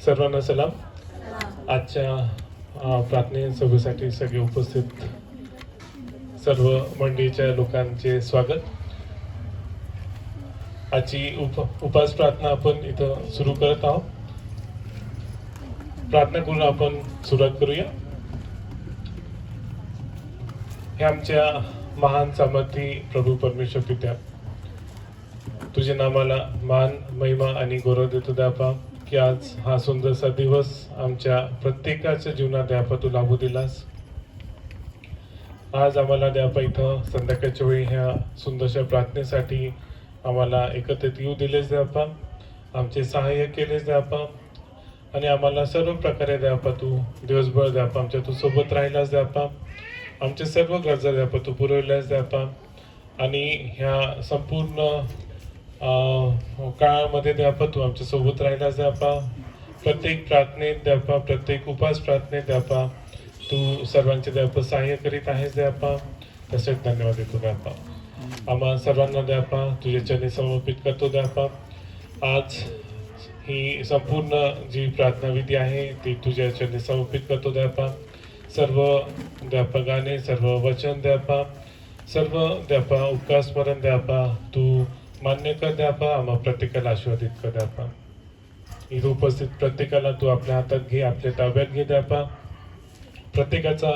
सर्वांना सलाम. आजच्या प्रार्थने सभेसाठी सगळे उपस्थित सर्व मंडळीच्या लोकांचे स्वागत. आजची उपास प्रार्थना आपण इथं सुरू करत आहोत. प्रार्थना करून आपण सुरुवात करूया. हे आमच्या महान सामर्थी प्रभू परमेश्वर पित्या, तुझे नामाला मान महिमा आणि गौरव देतो द्यापा की आज हा सुंदरसा दिवस आमच्या प्रत्येकाच्या जीवनात द्यापा तू लाभू दिलास. आज आम्हाला द्यापा इथं संध्याकाळच्या वेळी ह्या सुंदरशा प्रार्थनेसाठी आम्हाला एकत्रित येऊ दिलेच द्यापा, आमचे सहाय्य केलेच द्यापा आणि आम्हाला सर्व प्रकारे द्यापा तू दिवसभर द्यापा आमच्या तू सोबत राहिलास द्यापा, आमच्या सर्व गरजा द्यापा तू पुरवल्यास द्यापा आणि ह्या संपूर्ण काळामध्ये द्यापा तू आमच्या सोबत राहिलास द्यापा. प्रत्येक प्रार्थनेत द्यापा, प्रत्येक उपास प्रार्थनेत द्यापा तू सर्वांचे द्यापा सहाय्य करीत आहेस द्यापा. तसेच धन्यवाद देतो द्यापा. आम्हा सर्वांना द्यापा तुझ्या चरणी समर्पित करतो द्यापा. आज ही संपूर्ण जी प्रार्थना विधी आहे ती तुझ्या चरणी समर्पित करतो द्यापा. सर्व द्यापा गाणे, सर्व वचन द्यापा, सर्व द्यापा उपकार स्मरण द्यापा तू मान्य कर द्यापा. आम्हा प्रत्येकाला आशीर्वादित कर द्यापा. इथं उपस्थित प्रत्येकाला तू आपल्या हातात घे, आपल्या ताब्यात घे द्यापा. प्रत्येकाचा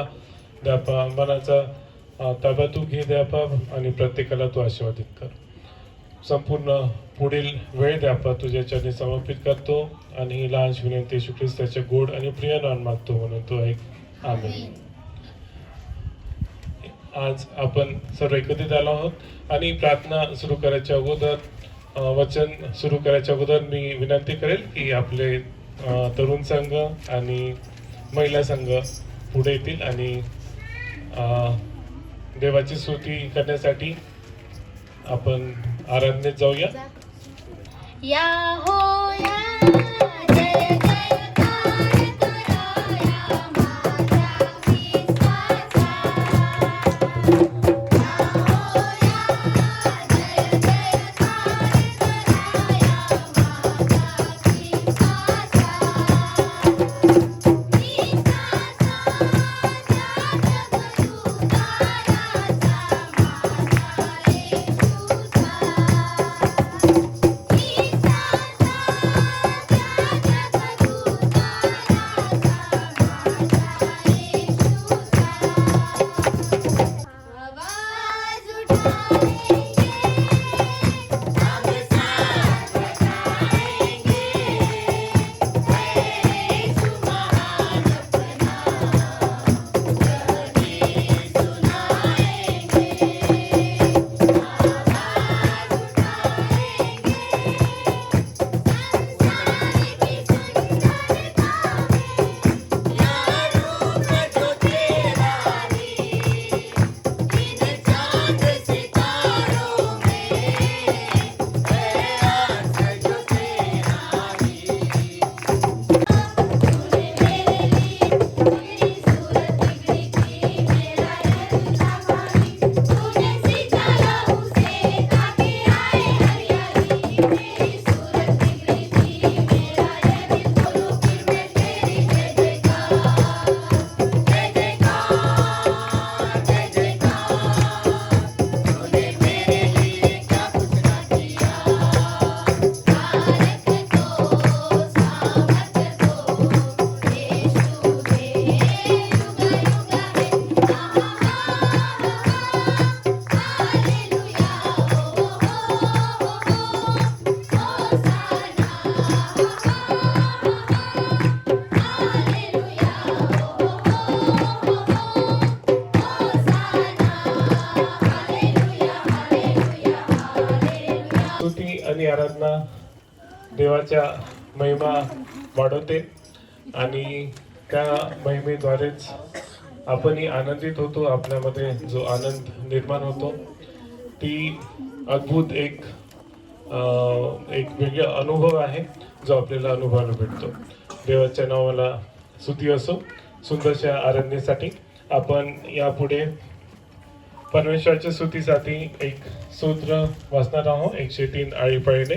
द्यापा मनाचा ताबा तू घे द्यापा आणि प्रत्येकाला तू आशीर्वादित कर. संपूर्ण पुढील वेळ द्यापा तुझ्या चरणी समर्पित करतो आणि ही लहानशी विनंती येशू ख्रिस्ताचे गोड आणि प्रिय नाम मागतो म्हणून तो ऐक. आमेन. आज आपण सर्व एकत्रित आलो आहोत आणि प्रार्थना सुरू करायच्या अगोदर, वचन सुरू करायच्या अगोदर मी विनंती करेल की आपले तरुण संघ आणि महिला संघ पुढे येतील आणि देवाची स्तुती करण्यासाठी आपण आराधनेत जाऊया. या हो या आराधना देवाच्या महिमा वाढवते आणि त्या महिमेद्वारेच आपणही आनंदित होतो. आपल्यामध्ये जो आनंद निर्माण होतो ती अद्भुत एक वेगळा अनुभव आहे जो आपल्याला अनुभवायला भेटतो. देवाच्या नावाला स्तुती असो. सुंदरशा आराधनेसाठी आपण यापुढे परमेश्वराच्या स्तुतीसाठी एक स्तोत्र वाचणार आहोत 103 आळीपाळीने.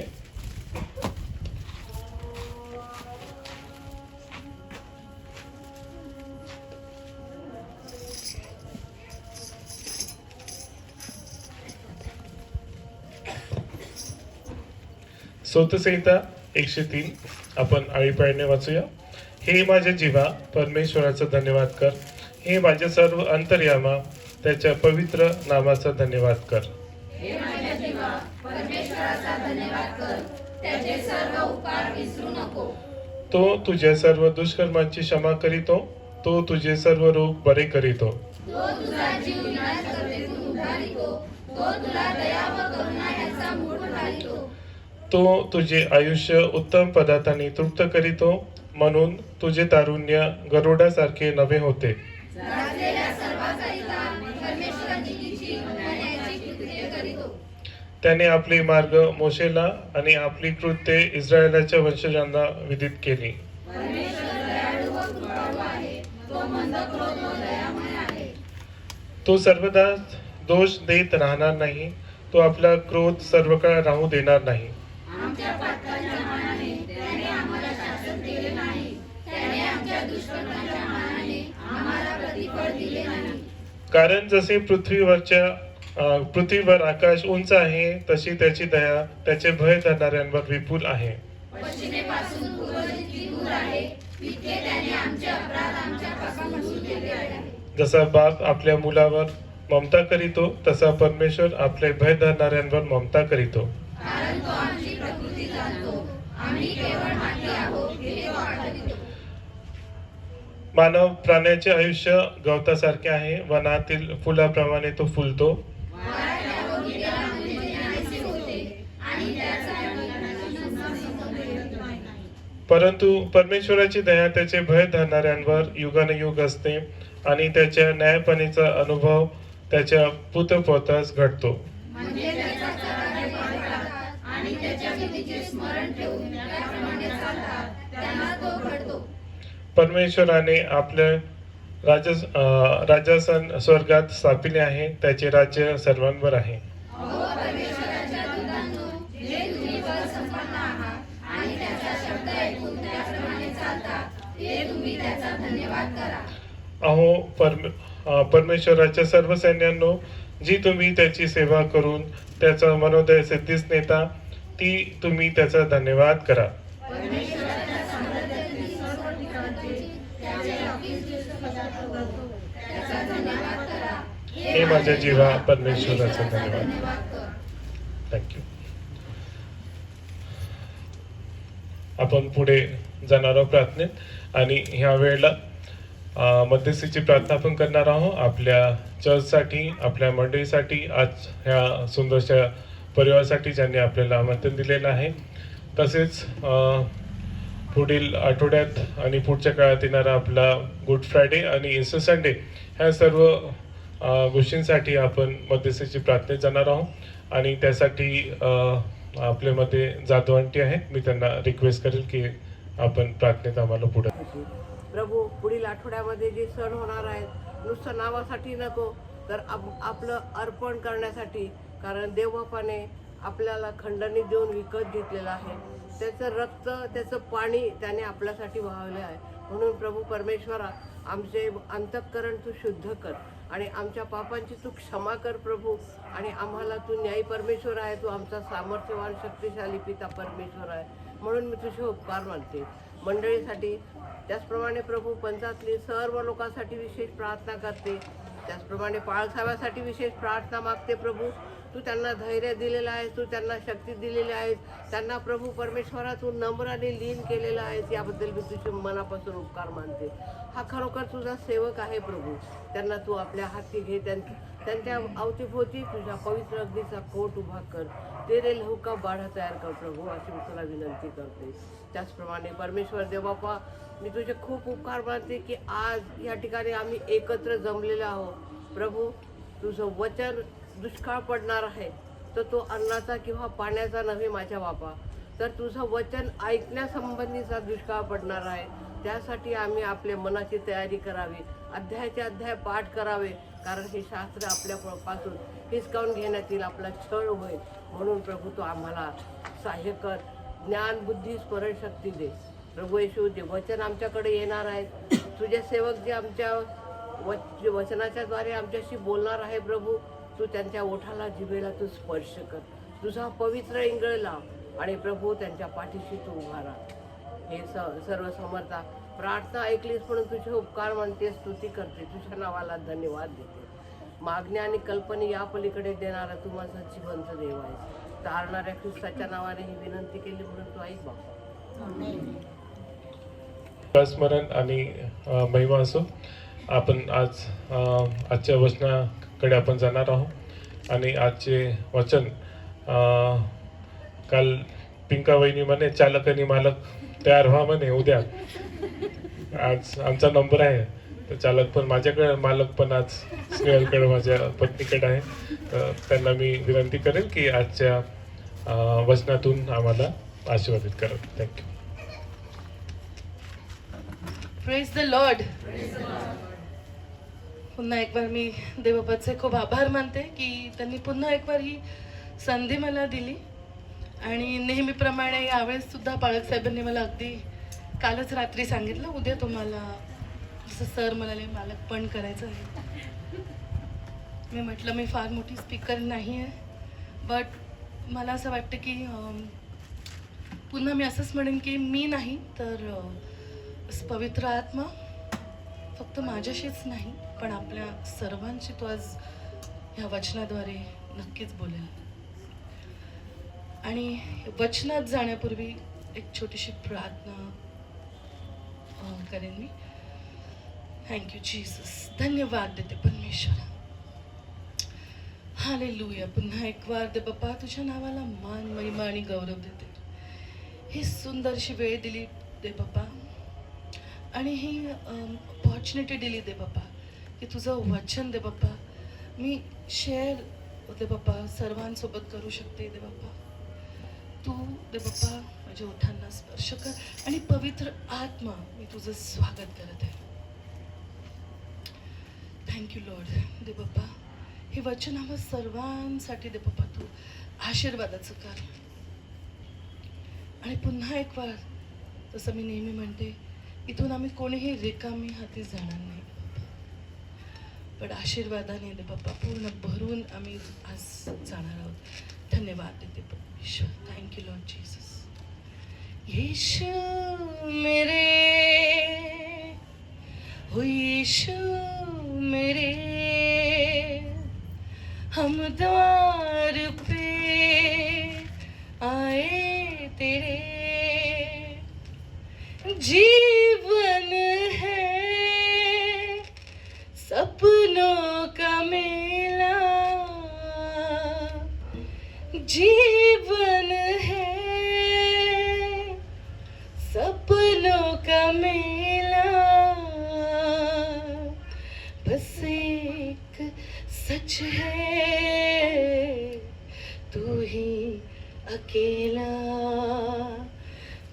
स्तोत्रसंहिता 103 आपण आळीपाळीने वाचूया. हे माझ्या जीवा परमेश्वराचा धन्यवाद कर, हे माझ्या सर्व अंतर्यामा त्याच्या पवित्र नामाचा धन्यवाद कर. हे माझ्या जीवा परमेश्वराचा धन्यवाद कर, त्याचे सर्व उपकार विसरू नको. तो तुझ्या सर्व दुष्कर्मांची क्षमा करीतो, तो तुझे सर्व रोग बरे करीतो. तो तुझा जीव विनाशकर्तेतून उद्धारितो, तो तुला दया व करुणा याचा मूळ घालितो. तो तुझे आयुष्य उत्तम पदार्थांनी तृप्त करीतो, म्हणून तुझे तारुण्य गरुडासारखे नवे होते. गाजलेल्या सर्वांकरिता परमेश्वराची तिची न्यायाची कृत्ये करीतो. त्याने आपले मार्ग मोशेला आणि आपली कृत्ये इस्रायलाच्या वंशजांना विदित केली. परमेश्वर दयाळू व कृपाळू आहे, तो मंद क्रोध व दयामय आहे. तो सर्वदा दोष देत राहणार नाही, तो आपला क्रोध सर्व काळ राहू देणार नाही. आमच्या पातकांच्या मानाने त्याने आम्हाला शासन केले नाही, त्याने आमच्या दुष्कर्माच्या मानाने आम्हाला प्रतिफळ दिले नाही. कारण जसे पृथ्वीवर आकाश उंच आहे, तशी त्याची दया त्याचे भय धरणाऱ्यांवर विपुल आहे. पश्चिमेपासून पूर्व जितकी दूर आहे, तितके त्याने आमचे अपराध आमच्यापासून दूर केले आहे. जसा बाप आपल्या मुलावर ममता करीतो, तसा परमेश्वर आपले भय धरणाऱ्यांवर ममता करीतो. कारण तो आमची प्रकृती जाणतो, आम्ही केवळ माती आहोत हे तो आठवतो. मानव प्राण्याचे आयुष्य गवतासारखे आहे, वनातील फुलाप्रमाणे तो फुलतो. वाऱ्याच्या रोगीला म्हणजे नाहीसे होते, आणि त्याचा परंतु परमेश्वराची दया त्याचे भय धरणाऱ्यांवर युगानुयुग असते, आणि त्याच्या न्यायपणीचा अनुभव त्याच्या पुत्रपोत्रास घडतो. म्हणजे त्याच्या करारे पाळतात आणि त्याच्या विधीचे स्मरण ठेवून त्याप्रमाणे चालतात, त्यांना तो घडतो. परमेश्वराने आपले राजासन स्वर्गात स्थापिले आहे, त्याचे राज्य सर्वांवर आहे. अहो परमेश्वराच्या दूतांनो, जे तुम्ही बल संपन्न आहात आणि त्याचा शब्द ऐकून त्याप्रमाणे चालतात, ते तुम्ही त्याचा धन्यवाद करा. अहो परमेश्वराच्या सर्व सैन्यांनो, जी तुम्ही त्याची सेवा करून त्याचा मनोदय सिद्धीस नेता, ती तुम्ही त्याचा धन्यवाद करा. परमेश्वराच्या साम्राज्यातील सर्व ठिकाणचे त्याचे अखिल पदार्थ करतो, त्याचा धन्यवाद करा. हे माझ्या जीवा परमेश्वराचा धन्यवाद. कर. थँक्यू. आपण पुढे जाणार आहोत प्रार्थनेत, आणि ह्या वेळेला मध्यस्थीची प्रार्थना आपण करणार आहोत आपल्या चर्चसाठी, आपल्या मंडळीसाठी, आज ह्या सुंदरशा परिवारासाठी ज्यांनी आपल्याला आमंत्रण दिलेलं आहे. तसेच पुढील आठवड्यात आणि पुढच्या काळात येणारा आपला गुड फ्रायडे आणि ईस्टर संडे, ह्या सर्व गोष्टींसाठी आपण मध्यस्थीची प्रार्थनेत जाणार आहोत. आणि त्यासाठी आपल्यामध्ये जाधव आंटी आहेत, मी त्यांना रिक्वेस्ट करेल की आपण प्रार्थनेत आम्हाला पुढे. प्रभू, पुढील आठवड्यामध्ये जे सण होणार आहेत, नुसतं नावासाठी नको तर आपलं अर्पण करण्यासाठी, कारण देवबापाने आपल्याला खंडणी देऊन विकत घेतलेलं आहे. त्याचं रक्त, त्याचं पाणी त्याने आपल्यासाठी वाहवले आहे. म्हणून प्रभू परमेश्वरा, आमचे अंतःकरण तू शुद्ध कर आणि आमच्या पापांची तू क्षमा कर प्रभू. आणि आम्हाला तू न्यायी परमेश्वर आहे, तू आमचा सामर्थ्यवान शक्तिशाली पिता परमेश्वर आहे. म्हणून मी तुझे उपकार मानते मंडळीसाठी. त्याचप्रमाणे प्रभू पंचातली सर्व लोकांसाठी विशेष प्रार्थना करते. त्याचप्रमाणे बाळसाहेबासाठी विशेष प्रार्थना मागते प्रभू. तू त्यांना धैर्य दिलेलं आहे, तू त्यांना शक्ती दिलेली आहे, त्यांना प्रभू परमेश्वरा तू नम्राने लीन केलेलं आहेस, याबद्दल मी तुझे मनापासून उपकार मानते. हा खरोखर तुझा सेवक आहे प्रभू. त्यांना तू आपल्या हाती घे, त्यांच्या अवतीभोवती तुझ्या पवित्र अग्नीचा कोट उभा कर. तेरे लहू का बाढा तयार कर प्रभू, अशी मी तुला विनंती करते. त्याचप्रमाणे परमेश्वर देवबापा, मी तुझे खूप उपकार मानते की आज या ठिकाणी आम्ही एकत्र जमलेलो आहोत प्रभू. तुझं वचन दुष्काळ पडणार आहे, तर तो अन्नाचा किंवा पाण्याचा नव्हे माझ्या बापा, तर तुझं वचन ऐकण्यासंबंधीचा दुष्काळ पडणार आहे. त्यासाठी आम्ही आपल्या मनाची तयारी करावी, अध्यायाचे अध्याय पाठ करावे, कारण हे शास्त्र आपल्यापासून हिसकावून घेण्यात येईल, आपला छळ होईल. म्हणून प्रभू तू आम्हाला सहाय्य कर, ज्ञान बुद्धी स्मरणशक्ती दे प्रभू येशू. जे वचन आमच्याकडे येणार आहे, तुझे सेवक जे आमच्या वचनाच्या द्वारे आमच्याशी बोलणार आहे प्रभू, तू त्यांच्या ओठाला जिभेला तू स्पर्श कर. तुझा पवित्र इंगळ लाव आणि प्रभू त्यांच्या पाठीशी तू उभा राहा. हे सर्व समर्था प्रार्थना ऐकलीस म्हणून तुझे उपकार म्हणते, स्तुती करते, तुझ्या नावाला धन्यवाद देते. मागण्या आणि कल्पने या पलीकडे देणारा तू माझा जिवंत देव आहेस. तारणाऱ्या ख्रिस्ताच्या नावाने ही विनंती केली म्हणून तू ऐक बाबा. स्मरण आणि महिमा असो. आपण आजच्या वचनाकडे आपण जाणार आहोत आणि आजचे वचन काल पिंका वहिनी म्हणे चालक आणि मालक तयार व्हा म्हणे उद्या. आज आमचा नंबर आहे, तर चालक पण माझ्याकडे, मालक पण आज स्नेहलकडे माझ्या पत्नीकडे आहे. तर त्यांना मी विनंती करेन की आजच्या वचनातून आम्हाला आशीर्वादित करा. थँक्यू. Praise the Lord. पुन्हा एक बार मी देवबापाचे खूप आभार मानते की त्यांनी पुन्हा एक बार ही संधी मला दिली. आणि नेहमीप्रमाणे यावेळेस सुद्धा पाळक साहेबांनी मला अगदी कालच रात्री सांगितलं, उद्या तुम्हाला जसं सर म्हणाले मालक पण करायचं आहे. मी म्हटलं मी फार मोठी स्पीकर नाही आहे, बट मला असं वाटतं की पुन्हा मी असंच म्हणेन की मी नाही तर पवित्र आत्मा फक्त माझ्याशीच नाही पण आपल्या सर्वांशी तो आज ह्या वचनाद्वारे नक्कीच बोलेल. आणि वचनात जाण्यापूर्वी एक छोटीशी प्रार्थना करेन मी. Thank you Jesus. धन्यवाद देते परमेश्वरा. हालेलुया. पुन्हा एक वार दे बाप्पा तुझ्या नावाला मान, महिमा आणि गौरव देते. ही सुंदरशी वेळ दिली दे बाप्पा आणि ही अपॉर्च्युनिटी दिली दे बाप्पा की तुझं वचन दे बाप्पा मी शेअर दे बाप्पा सर्वांसोबत करू शकते दे बाप्पा. तू दे बाप्पा माझ्या ओठांना स्पर्श कर आणि पवित्र आत्मा मी तुझं स्वागत करत आहे. Thank you Lord. दे बाप्पा हे वचन आम्हा सर्वांसाठी दे बाप्पा तू आशीर्वादाचं कर. आणि पुन्हा एक वार तसं मी नेहमी म्हणते इथून आम्ही कोणीही रिकामी हाती जाणार नाही पण आशीर्वादाने दे बाप्पा पूर्ण भरून आम्ही आज जाणार आहोत. धन्यवाद देते परमेश्वर. Thank you Lord Jesus. यीशु मेरे हो यीशु मेरे हम द्वार पे आए तेरे. जीवन है सपनों का मेला, जीवन है सपनों का मेला. बस एक सच है तू ही अकेला.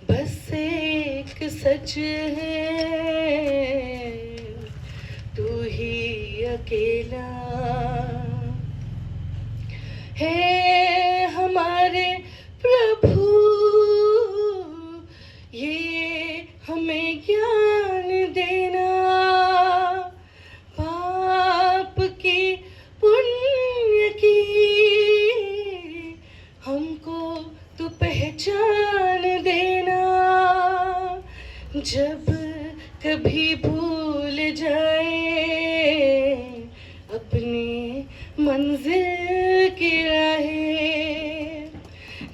बस एक सच है तू ही अकेला. हे हमारे प्रभु ये हमें ज्ञान देना, पाप की पुण्य की हमको तू पहचान देना. जब कभी भूल जाए अपनी मंजिल की राहें,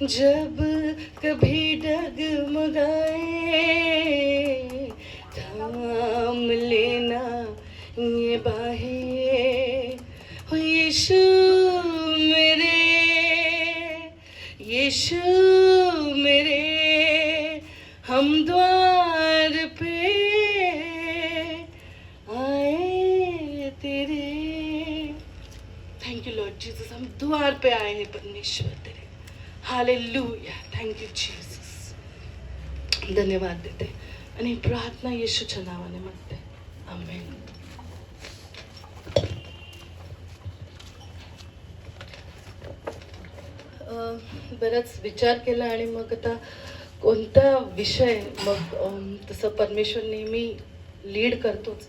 जब कभी डगमगाए थाम लेना ये बाहें. हो यीशु मेरे, यीशु मेरे हम द्वार पे आए तेरे. Thank you Lord Jesus. हम द्वार पे आए हैं परमेश्वर तेरे. हालेलुया. Thank you Jesus. धन्यवाद देते आणि प्रार्थना येशूच्या नावाने मागते. आमेन. बराच विचार केला आणि मग आता कोणता विषय मग तसं परमेश्वर नेहमी लीड करतोच.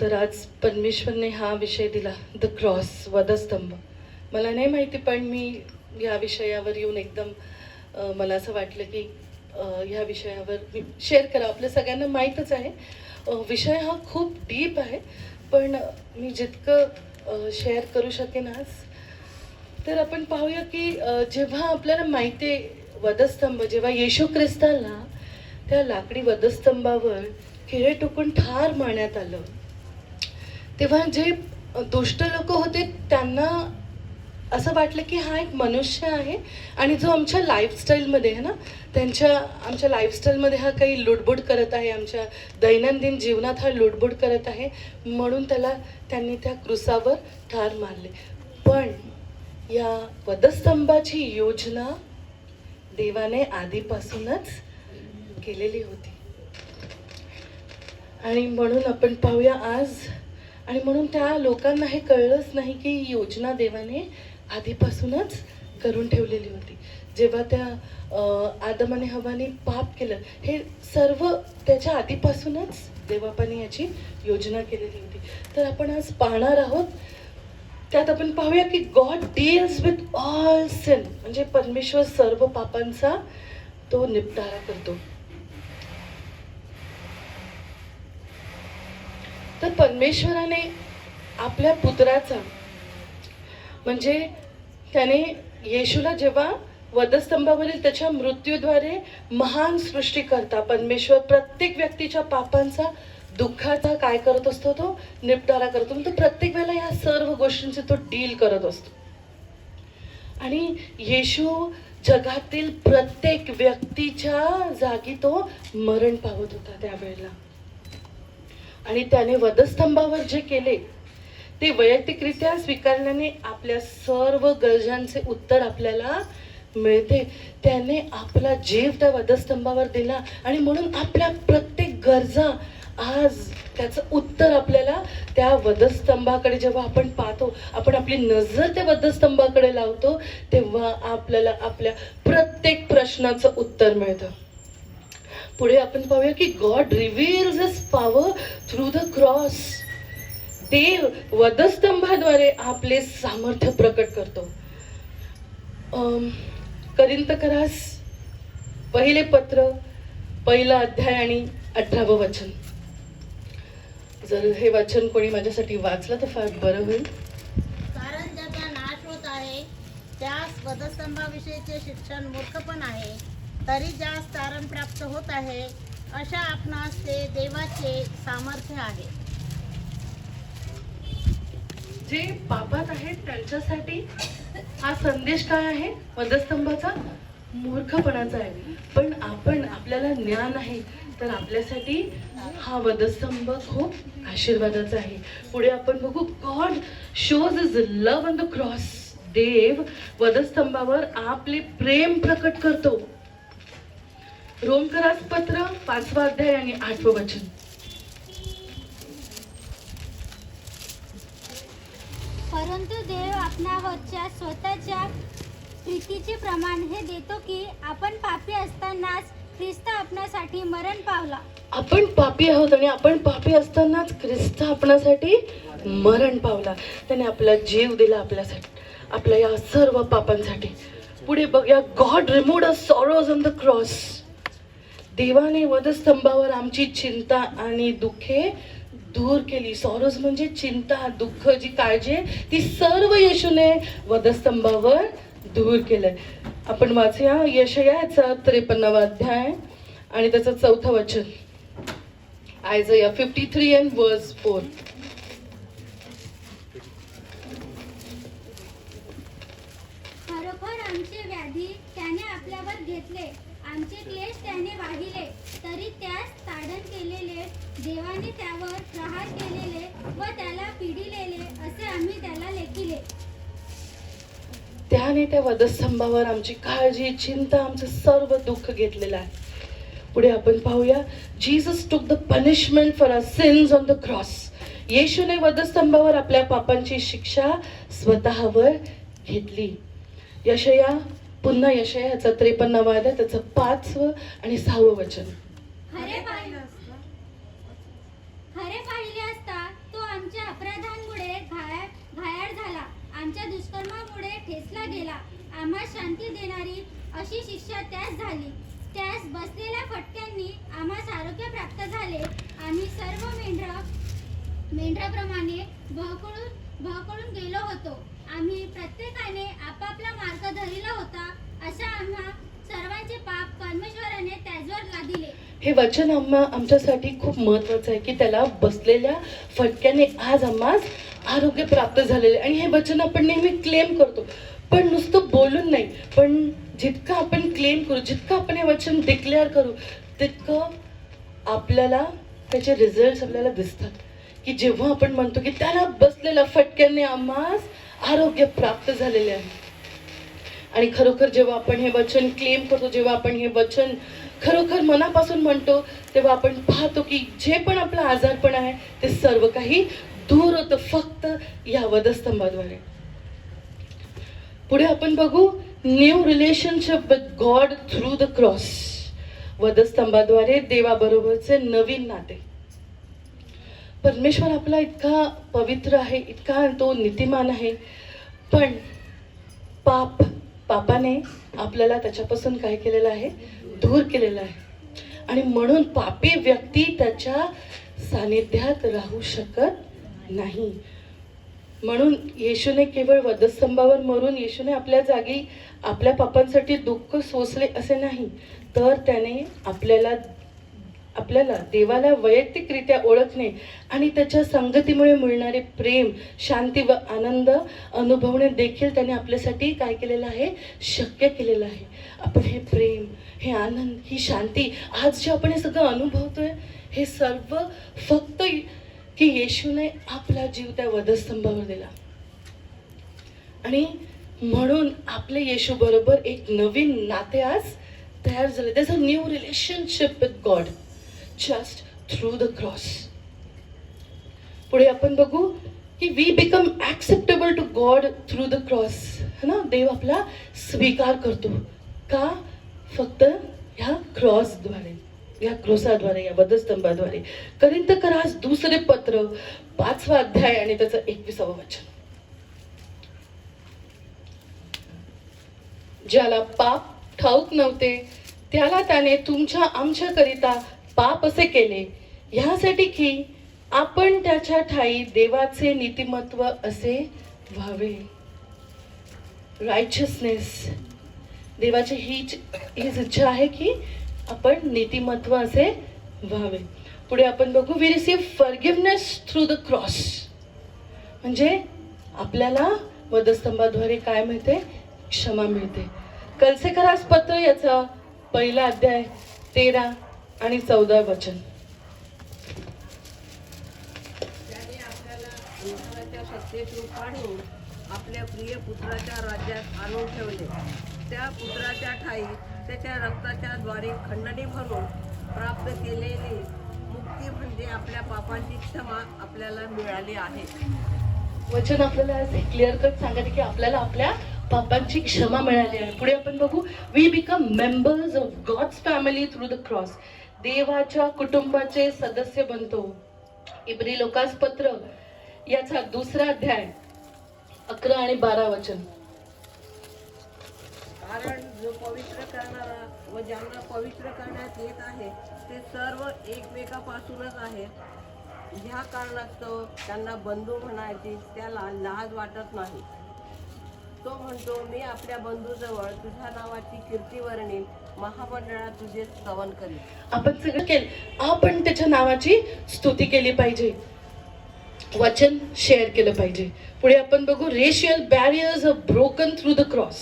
तर आज परमेश्वरने हा विषय दिला, द क्रॉस, वधस्तंभ. मला नाही माहिती पण मी या विषयावर येऊन एकदम मला असं वाटलं की ह्या विषयावर मी शेअर करा. आपल्या सगळ्यांना माहीतच आहे विषय हा खूप डीप आहे, पण मी जितकं शेअर करू शकेन आज. तर आपण पाहूया की जेव्हा आपल्याला माहिती आहे वधस्तंभ, जेव्हा येशू ख्रिस्ताला त्या लाकडी वधस्तंभावर खिळे टोकून ठार मारण्यात आलं, तेव्हा जे दुष्ट लोक होते त्यांना असं वाटलं की हा एक मनुष्य आहे आणि जो आमच्या लाईफस्टाईलमध्ये आहे ना, आमच्या लाईफस्टाईलमध्ये हा काही लुडबुड करत आहे, आमच्या दैनंदिन जीवनात हा लुडबुड करत आहे, म्हणून त्यांनी त्या क्रुसावर ठार मारले. पण या वधस्तंभाची योजना देवाने आधीपासूनच केलेली होती. आणि म्हणून आपण पाहूया आज, आणि म्हणून त्या लोकांना हे कळलंच नाही की ही योजना देवाने आधीपासूनच करून ठेवलेली होती. जेव्हा त्या आदम आणि हवाने पाप केलं, हे सर्व त्याच्या आधीपासूनच देवबापाने याची योजना केलेली होती. तर आपण आज पाहणार आहोत, त्यात आपण पाहूया की God deals with all sin, म्हणजे परमेश्वर सर्व पापांचा तो निपटारा करतो. तर परमेश्वराने आपल्या पुत्राचा, म्हणजे त्याने येशूला जेव्हा वधस्तंभावरील त्याच्या मृत्यूद्वारे महान सृष्टीकर्ता परमेश्वर प्रत्येक व्यक्तीच्या पापांचा, दुःखाचा काय करत असतो, तो निपटारा करतो. तो प्रत्येक वेळेला या सर्व गोष्टींचे तो डील करत असतो. आणि येशू जगातील प्रत्येक व्यक्तीच्या जागी तो मरण पावत होता त्यावेळेला. आणि त्याने वधस्तंभावर जे केले ते वैयक्तिकरित्या स्वीकारल्याने आपल्या सर्व गरजांचे उत्तर आपल्याला मिळते. त्याने आपला जीव त्या वधस्तंभावर दिला आणि म्हणून आपल्या प्रत्येक गरजा आज त्याचं उत्तर आपल्याला त्या वधस्तंभाकडे जेव्हा आपण पाहतो, आपण आपली नजर त्या वधस्तंभाकडे लावतो, तेव्हा आपल्याला आपल्या प्रत्येक प्रश्नाचं उत्तर मिळतं. पुढे आपण पाहूया की God reveals his power through the cross. देव वधस्तंभाद्वारे आपले सामर्थ्य प्रकट करतो. करिंथकरास पहिले पत्र, पहिला अध्याय आणि 18वं वचन. जर हे वचन कोणी माझ्यासाठी वाचलं तर फार बरं होईल. कारण ज्याचा नाश होत आहे त्यास वधस्तंभाविषयीचे शिक्षण मूर्खपण आहे, तरी ज्यास तारण प्राप्त होत आहे अशा आपणास ते देवाचे सामर्थ्य आहे. जे पापात आहेत त्यांच्यासाठी हा संदेश काय आहे? वधस्तंभाचा मूर्खपणाचा आहे. पण आपल्याला ज्ञान आहे, तर आपल्यासाठी हा वधस्तंभ खूप आशीर्वादाचा आहे. पुढे आपण बघू, God shows his love on the cross. देव वधस्तंभावर आपले प्रेम प्रकट करतो. रोमकरास पत्र 5वा अध्याय आणि 8वं वचन. परंतु देव आपणावरच्या स्वतःच्या प्रीतीचे प्रमाण हे देतो की आपण पापी असतानाच ख्रिस्त आपणासाठी मरण पावला. आपण पापी आहोत आणि आपण पापी असतानाच ख्रिस्त आपणासाठी मरण पावला. त्याने आपला जीव दिला आपल्यासाठी, आपल्या या सर्व पापांसाठी. पुढे बघूया, God removed our sorrows on the cross. देवाने वधस्तंभावर आमची चिंता आणि दुःखे दूर केली. सॉरोज म्हणजे चिंता, दुःख, जी काळजी ती सर्व येशूने वधस्तंभावर दूर केलंय. आपण वाचूया यशायाचा 53वा अध्याय आणि त्याचं 4थं वचन. आयझाया 53 and verse 4. खरोखर आमचे व्याधी त्याने आपल्यावर घेतले, आमचे क्लेश त्याने वाहिले, तरी त्यास ताडण केलेले, देवाने त्यावर प्रहार केलेले व त्याला पिडिलेले असे आम्ही त्याला लेखिले. त्याने त्या वधस्तंभावर आमची काळजी, चिंता, आमचं सर्व दुःख घेतलेलं आहे. पुढे आपण पाहूया, Jesus took the punishment for our sins on the cross. येशूने वधस्तंभावर आपल्या पापांची शिक्षा स्वतःवर घेतली. पुन्हा यशायाचा 53वा अध्याय त्याचं 5वं आणि 6वं वचन. खरे पाहिले असता तो आमच्या अपराधांमुळे घायाळ झाला, आमच्या दुष्कर्मामुळे ठेचला गेला. आम्हा शांती देणारी अशी शिक्षा त्यास झाली. त्यास बसलेल्या फटक्यांनी आम्हास आरोग्य प्राप्त झाले. आम्ही सर्व मेंढराप्रमाणे बहकळून गेलो होतो. आम्ही प्रत्येकाने आपापला मार्ग धरिला होता. अशा आम्हा सर्वांचे पाप परमेश्वराने त्याजवर लादिले. हे वचन आमच्यासाठी खूप महत्वाचं आहे की त्याला बसलेल्या फटक्याने आज आम्हास आरोग्य प्राप्त झालेले. आणि हे वचन आपण नेहमी क्लेम करतो, पण नुसतं बोलून नाही, पण जितकं आपण क्लेम करू, जितकं आपण हे वचन डिक्लेअर करू, तितकं आपल्याला त्याचे रिझल्ट आपल्याला दिसतात. की जेव्हा आपण म्हणतो की त्याला बसलेल्या फटक्याने आम्हास आरोग्य प्राप्त झालेले आहे, आणि खरोखर जेव्हा आपण हे वचन क्लेम करतो, जेव्हा आपण हे वचन खरोखर मनापासून म्हणतो, तेव्हा आपण पाहतो की जे पण आपलं आजारपण आहे ते सर्व काही दूर होतं फक्त या वधस्तंभाद्वारे. पुढे आपण बघू new relationship with God through the cross. वधस्तंभाद्वारे देवाबरोबरचे नवीन नाते. परमेश्वर आपला इतका पवित्र आहे, इतका तो नीतिमान आहे, पण पापाने आपल्याला त्याच्यापासून काय केलेलं आहे, दूर केलेलं आहे. आणि म्हणून पापी व्यक्ती त्याच्या सानिध्यात राहू शकत नाही. म्हणून येशूने केवळ वधस्तंभावर मरून येशूने आपल्या जागी आपल्या पापांसाठी दुःख सोसले असे नाही, तर त्याने आपल्याला देवाला वैयक्तिकरित्या ओळखणे आणि त्याच्या संगतीमुळे मिळणारे प्रेम, शांती व आनंद अनुभवणे देखील त्याने आपल्यासाठी काय केलेलं आहे, शक्य केलेलं आहे. आपण हे प्रेम, हे आनंद, ही शांती आज जे आपण हे सगळं अनुभवतोय, हे सर्व फक्त की येशूने आपला जीव त्या वधस्तंभावर दिला. आणि म्हणून आपले येशू बरोबर एक नवीन नाते आज तयार झाले. there's a new relationship with God just through the cross. पुढे आपण बघू की we become acceptable to God through the cross. है ना, देव आपला स्वीकार करतो का, फक्त ह्या क्रॉसद्वारे, या क्रोसाद्वारे, या वधस्तंभाद्वारे. करिंथकरास दुसरे पत्र 5वा अध्याय आणि त्याचं 21वा वचन. ज्याला पाप ठाऊक नव्हते त्याला त्याने आमच्याकरिता पाप असे केले, ह्यासाठी की आपण त्याच्या ठाई देवाचे नीतिमत्व असे व्हावे. रायचियसनेस, देवाची हीच इच्छा आहे की आपण नीतिमत्व असे व्हावे. पुढे आपण बघू we receive forgiveness through the cross. म्हणजे आपल्याला वधस्तंभाद्वारे काय मिळते, क्षमा मिळते. कलसेकरास पत्र याचा 1ला अध्याय 13 आणि 14 वचन. त्याने आपल्याला अंतराच्या सत्तेत रूपाने आपल्या प्रिय पुत्राच्या राज्यात आणून ठेवले. त्या पुत्राच्या ठाई त्याच्या रक्ताच्या द्वारे खंडणी भरून प्राप्त केलेली मुक्ती म्हणजे आपल्या पापांची क्षमा आपल्याला मिळाली आहे. वचन आपल्याला आज क्लिअर कट सांगते की आपल्याला आपल्या पापांची क्षमा मिळाली आहे. पुढे आपण बघू we become members of God's family through the cross. देवाच्या कुटुंबाचे सदस्य बनतो. इब्री लोकास पत्र याचा 2रा अध्याय 11 आणि 12 वचन. कारण जो पवित्र करणारा व ज्यांना पवित्र करण्यात येत आहे ते सर्व एकमेकापासूनच आहे. ह्या कारणास्तव त्यांना बंधू म्हणायची त्याला लाज वाटत नाही. तो म्हणतो, मी आपल्या बंधूजवळ तुझ्या नावाची कीर्ती वर्णीन, महामंडळात तुझे स्तवन करीन. आपण सगळं केलं, आपण त्याच्या नावाची स्तुती केली पाहिजे, वचन शेअर केलं पाहिजे. पुढे आपण बघू racial barriers are broken through the cross.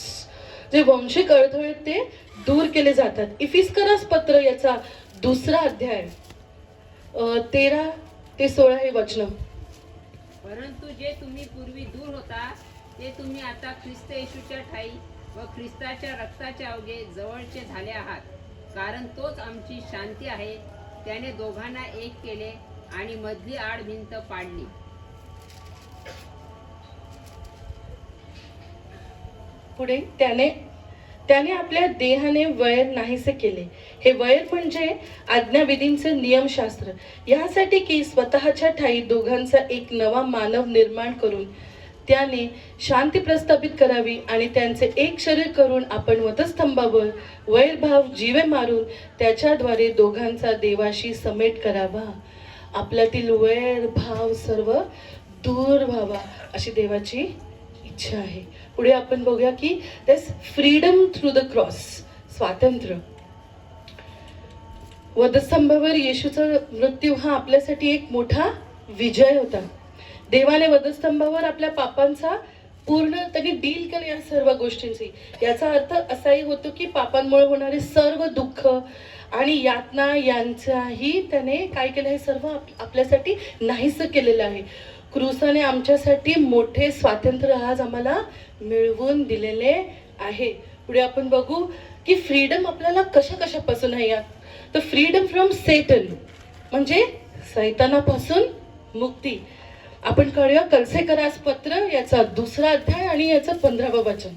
जे वंशिक अडथळे ते दूर केले जातात. इफिस्करास पत्र याचा 2रा अध्याय 13 ते 16 हे वचन. परंतु जे तुम्ही पूर्वी दूर होता ते तुम्ही आता ख्रिस्त येशूच्या ठाई व ख्रिस्ताच्या रक्ताच्या अवघे जवळचे झाले आहात. कारण तोच आमची शांती आहे. त्याने दोघांना एक केले आणि मधली आड भिंत पाडली. पुढे त्याने आपल्या देहाने वैर नाहीसे केले. हे वैर म्हणजे आज्ञाविधींचे नियमशास्त्र, यासाठी की स्वतःच्या ठाई दोघांचा एक नवा मानव निर्माण करून त्याने शांती प्रस्थापित करावी आणि त्यांचे एक शरीर करून आपण वधस्तंभावर वैरभाव जीवे मारून त्याच्याद्वारे दोघांचा देवाशी समेट करावा. आपल्यातील वैर भाव सर्व दूर व्हावा अशी देवाची इच्छा आहे. पुढे आपण बघूया की दिस फ्रीडम थ्रू द क्रॉस, स्वातंत्र्य. वधस्तंभावर येशूचा मृत्यू हा आपल्यासाठी एक मोठा विजय होता. देवाने वधस्तंभावर आपल्या पापांचा पूर्ण त्यांनी डील केलं या सर्व गोष्टींची. याचा अर्थ असाही होतो की पापांमुळे होणारे सर्व दुःख आणि यातना यांचाही त्याने काय केलं, हे सर्व आपल्यासाठी नाहीसं केलेलं आहे. क्रूसाने आमच्यासाठी मोठे स्वातंत्र्य आज आम्हाला मिळवून दिलेले आहे. पुढे आपण बघू की फ्रीडम आपल्याला कशापासून आहे. यात तर फ्रीडम फ्रॉम सेटन म्हणजे सैतानापासून मुक्ती. आपण करूया कलसेकरास पत्र याचा 2रा अध्याय आणि याचं 15वं वचन.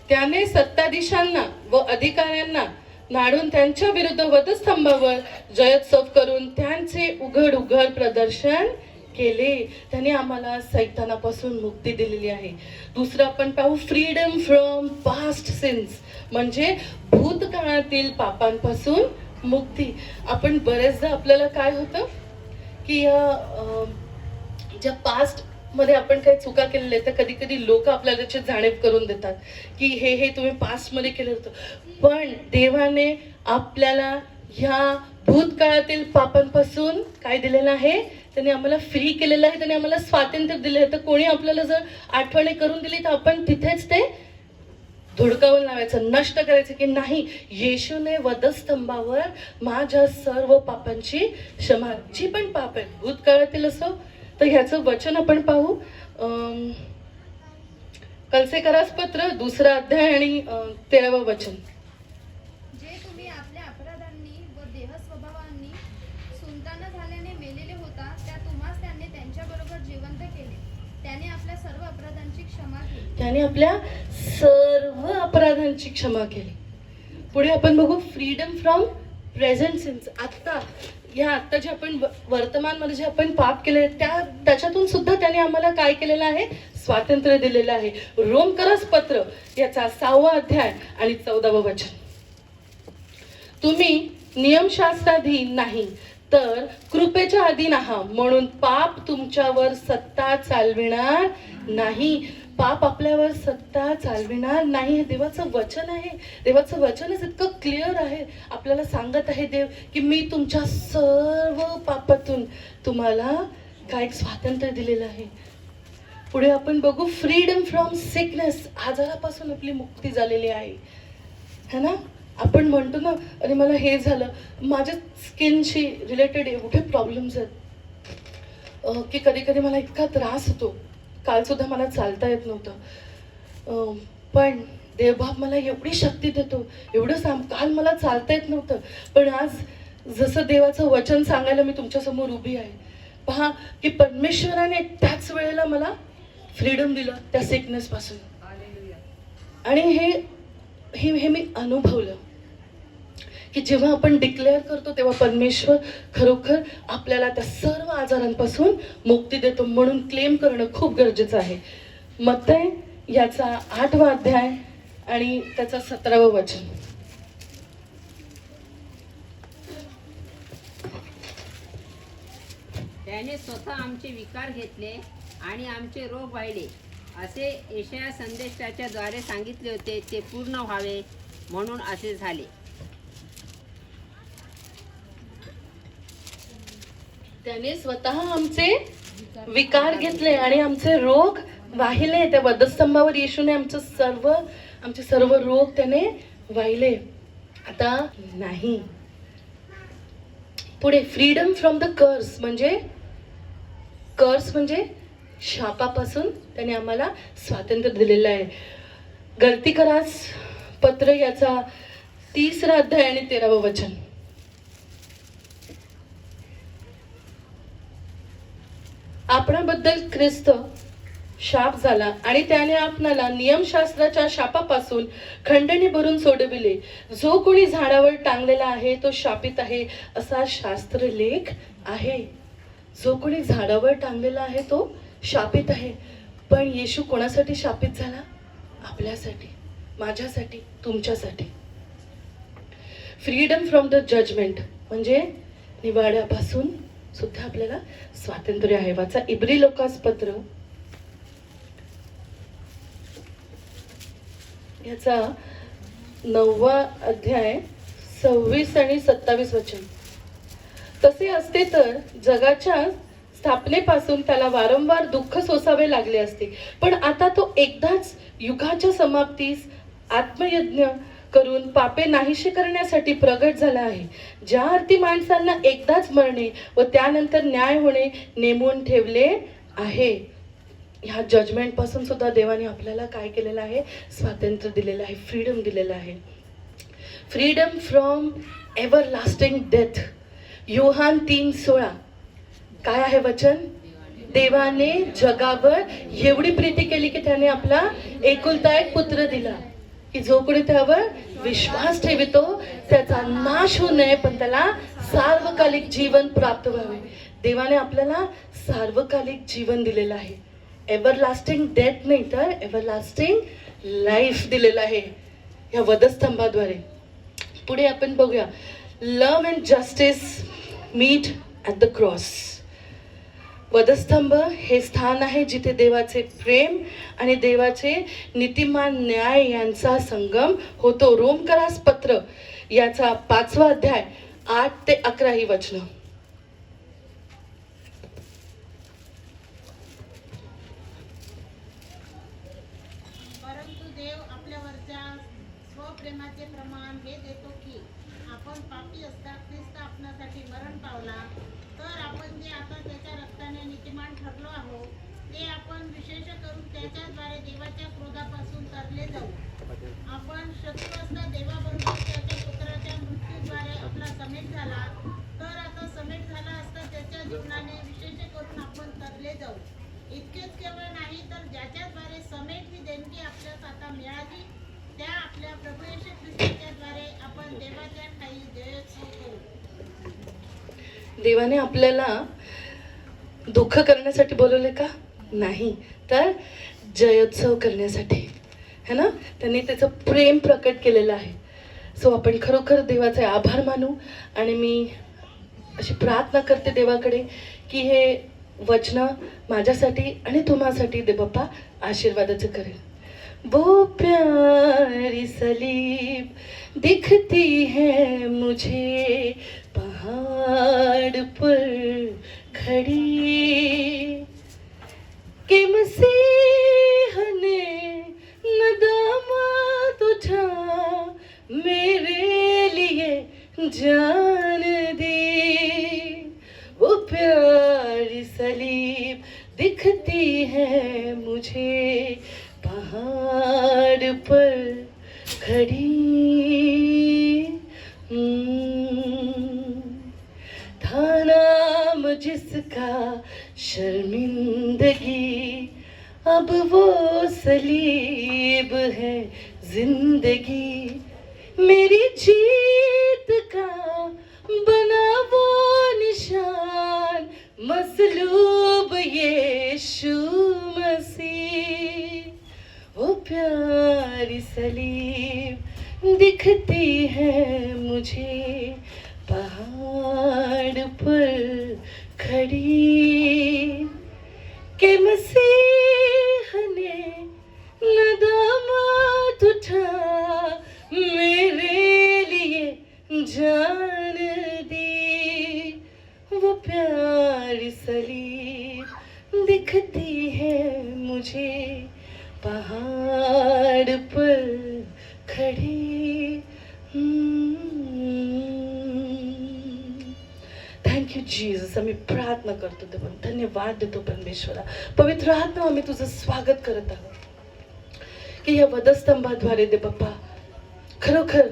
त्याने सत्ताधीशांना व अधिकाऱ्यांना नाडून त्यांच्या विरुद्ध वधस्तंभावर जयोत्सव करून त्यांचे उघड प्रदर्शन केले. त्याने आम्हाला सैतानापासून मुक्ती दिलेली आहे. दुसरं आपण पाहू फ्रीडम फ्रॉम पास्ट सिन्स म्हणजे भूतकाळातील पापांपासून मुक्ती. आपण बरेचदा आपल्याला काय होतं की ज्या पास्ट मध्ये आपण काही चुका केलेल्या तर कधी कधी लोक आपल्याला त्याची जाणीव करून देतात की हे तुम्ही पास्ट मध्ये केलं होतं. पण देवाने आपल्याला ह्या भूतकाळातील पापांपासून काय दिलेलं आहे, त्याने आम्हाला फ्री केलेलं आहे. त्याने आम्हाला स्वातंत्र्य दिले आहे. तर कोणी आपल्याला जर आठवणी करून दिली तर आपण तिथेच ते धुडकावून लावायचं, नष्ट करायचं की नाही. येशूने वधस्तंभावर माझ्या सर्व पापांची क्षमा, जी पण पाप आहेत भूतकाळातील असो. तर ह्याचं वचन आपण पाहू कलसेकरास पत्र 2रा अध्याय आणि 13वं वचन. जे तुम्ही आपल्या अपराधांनी व देह स्वभावांनी सुलतान झाल्याने मेलेले होता त्या तुम्हास त्याने त्यांच्याबरोबर जिवंत केले. त्याने आपल्या सर्व अपराधांची क्षमा केली. त्याने आपल्या सर्व अपराधांची क्षमा केली. पुढे आपण बघू फ्रीडम फ्रॉम प्रेझेंट सिन्स. आता जे आपण वर्तमानमध्ये जे आपण पाप केले त्याच्यातून सुद्धा त्याने आम्हाला काय केलेलं आहे, स्वातंत्र्य दिलेलं आहे. रोमकरास पत्र याचा 6वा अध्याय आणि 14वं वचन. तुम्ही नियमशास्त्राधीन नाही तर कृपेच्या अधीन आहात म्हणून पाप तुमच्यावर सत्ता चालविणार नाही. पाप आपल्यावर सत्ता चालविणार नाही. हे देवाचं वचन आहे. देवाचं वचनच इतकं क्लिअर आहे. आपल्याला सांगत आहे देव की मी तुमच्या सर्व पापातून तुम्हाला काय स्वातंत्र्य दिलेलं आहे. पुढे आपण बघू फ्रीडम फ्रॉम सिकनेस. आजारापासून आपली मुक्ती झालेली आहे, है ना. आपण म्हणतो ना अरे मला हे झालं, माझ्या स्किनशी रिलेटेड एवढे प्रॉब्लेम्स आहेत की कधी कधी मला इतका त्रास होतो. काल सुद्धा मला चालता येत नव्हतं, पण देवबाप मला एवढी शक्ती देतो. काल मला चालता येत नव्हतं, पण आज जसं देवाचं वचन सांगायला मी तुमच्यासमोर उभी आहे. पहा की परमेश्वराने त्याच वेळेला मला फ्रीडम दिलं त्या सिकनेसपासून. आणि हे मी अनुभवलं की जेव्हा आपण डिक्लेअर करतो तेव्हा परमेश्वर खरोखर आपल्याला त्या सर्व आजारांपासून मुक्ती देतो. म्हणून क्लेम करणं खूप गरजेचं आहे. मत्तय याचा 8वा अध्याय आणि त्याचा 17वं वचन. त्याने स्वतः आमचे विकार घेतले आणि आमचे रोग वाहिले असे यशाया संदेशाच्या द्वारे सांगितले होते. ते पूर्ण व्हावे म्हणून असे झाले. त्याने स्वतः आमचे विकार घेतले आणि आमचे रोग वाहिले. त्या वधस्तंभावर येशूने आमचे सर्व रोग त्याने वाहिले. आता नाही. पुढे फ्रीडम फ्रॉम द कर्स म्हणजे शापापासून त्याने आम्हाला स्वातंत्र्य दिलेलं आहे. गलतीकरास पत्र याचा 3रा अध्याय आणि 13वं वचन. आपणाबद्दल ख्रिस्त शाप झाला आणि त्याने आपणाला नियमशास्त्राच्या शापापासून खंडणी भरून सोडविले. जो कोणी झाडावर टांगलेला आहे तो शापित आहे असा शास्त्रलेख आहे. जो कोणी झाडावर टांगलेला आहे तो शापित आहे. पण येशू कोणासाठी शापित झाला? आपल्यासाठी, माझ्यासाठी, तुमच्यासाठी. फ्रीडम फ्रॉम द जजमेंट म्हणजे निवाड्यापासून सुद्धा आपल्याला स्वातंत्र्य आहे. वाचा इब्री लोकासपत्र याचा 9वा अध्याय 26 आणि 27 वचन. तसे असते तर जगाच्या स्थापनेपासून त्याला वारंवार दुःख सोसावे लागले असते. पण आता तो एकदाच युगाच्या समाप्तीस आत्मयज्ञ करून पापे नाहीशी करण्यासाठी प्रगट झाला आहे. ज्या अर्थी माणसांना एकदाच मरणे व त्यानंतर न्याय होणे नेमून ठेवले आहे. ह्या जजमेंट पासून सुद्धा देवाने आपल्याला काय केलेलं आहे? स्वातंत्र्य दिलेलं आहे, फ्रीडम दिलेलं आहे. Freedom from everlasting death. योहान 3:16 काय आहे वचन? देवाने जगावर एवढी प्रीती केली की त्याने आपला एकुलता एक पुत्र दिला, की जो कोणी त्यावर विश्वास ठेवितो त्याचा नाश होऊ नये, पण त्याला सार्वकालिक जीवन प्राप्त व्हावे. देवाने आपल्याला सार्वकालिक जीवन दिलेलं आहे. एव्हरलास्टिंग डेथ नाही तर एव्हरलास्टिंग लाईफ दिलेलं आहे या वधस्तंभाद्वारे. पुढे आपण बघूया. Love and justice meet at the cross. वधस्तंभ हे स्थान आहे जिथे देवाचे प्रेम आणि देवाचे नीतिमान न्याय यांचा संगम होतो. रोमकरास पत्र याचा 5वा अध्याय 8 ते 11 ही वचनं. परंतु देव आपल्यावरच्या स्वप्रेमाचे प्रमाण हे देतो की आपण पापी असता ख्रिस्त आपणासाठी मरण पावला, तर आपण जे आता त्याच्या रक्ताने नीतिमान ठरलो आहोत ते आपण विशेष करून त्याच्याद्वारे देवाच्या क्रोधापासून तरले जाऊ. आपण शत्रू असता देवाबरोबर त्याच्या पुत्राच्या मृत्यूद्वारे आपला समेट झाला, तर आता समेट झाला असता त्याच्या जीवनाने विशेष करून आपण तरले जाऊ. इतकेच केवळ नाही तर ज्याच्याद्वारे समेट ही देणगी आपल्यास आता मिळाली, त्या आपल्या प्रभू येशू ख्रिस्ताच्याद्वारे आपण देवाच्या ठायी जयोत्सव करू. देवाने आपल्याला दुःख करण्यासाठी बोलवले का? नाही, तर जयोत्सव करण्यासाठी, है ना. त्यांनी त्याचं प्रेम प्रकट केलेलं आहे. सो आपण खरोखर देवाचे आभार मानू. आणि मी अशी प्रार्थना करते देवाकडे की हे वचन माझ्यासाठी आणि तुम्हासाठी दे बाप्पा आशीर्वादाचं करेल. वो प्यारी सलीब दिखती है मुझे पहाड़ पर खड़ी, कि मसीह ने नदामत उठा मेरे लिए जान दी. वो प्यारी सलीब दिखती है मुझे पहाड़ पर खड़ी. था नाम जिसका शर्मिंदगी, अब वो सलीब है जिंदगी. मेरी जीत का बना वो निशान, मसलूब यीशु मसीह. वो प्यारी सलीब दिखती है मुझे पहाड़ पर खड़ी, के मसीह ने नदामत उठा मेरे लिए जान दी. वो प्यारी सलीब दिखती है मुझे पहाड़ पर खड़ी. Thank you Jesus. आम्ही प्रार्थना करतो ते पण धन्यवाद देतो परमेश्वरा. पवित्र आत्मा आम्ही तुझं स्वागत करत आहोत की या वधस्तंभाद्वारे दे बाप्पा खरोखर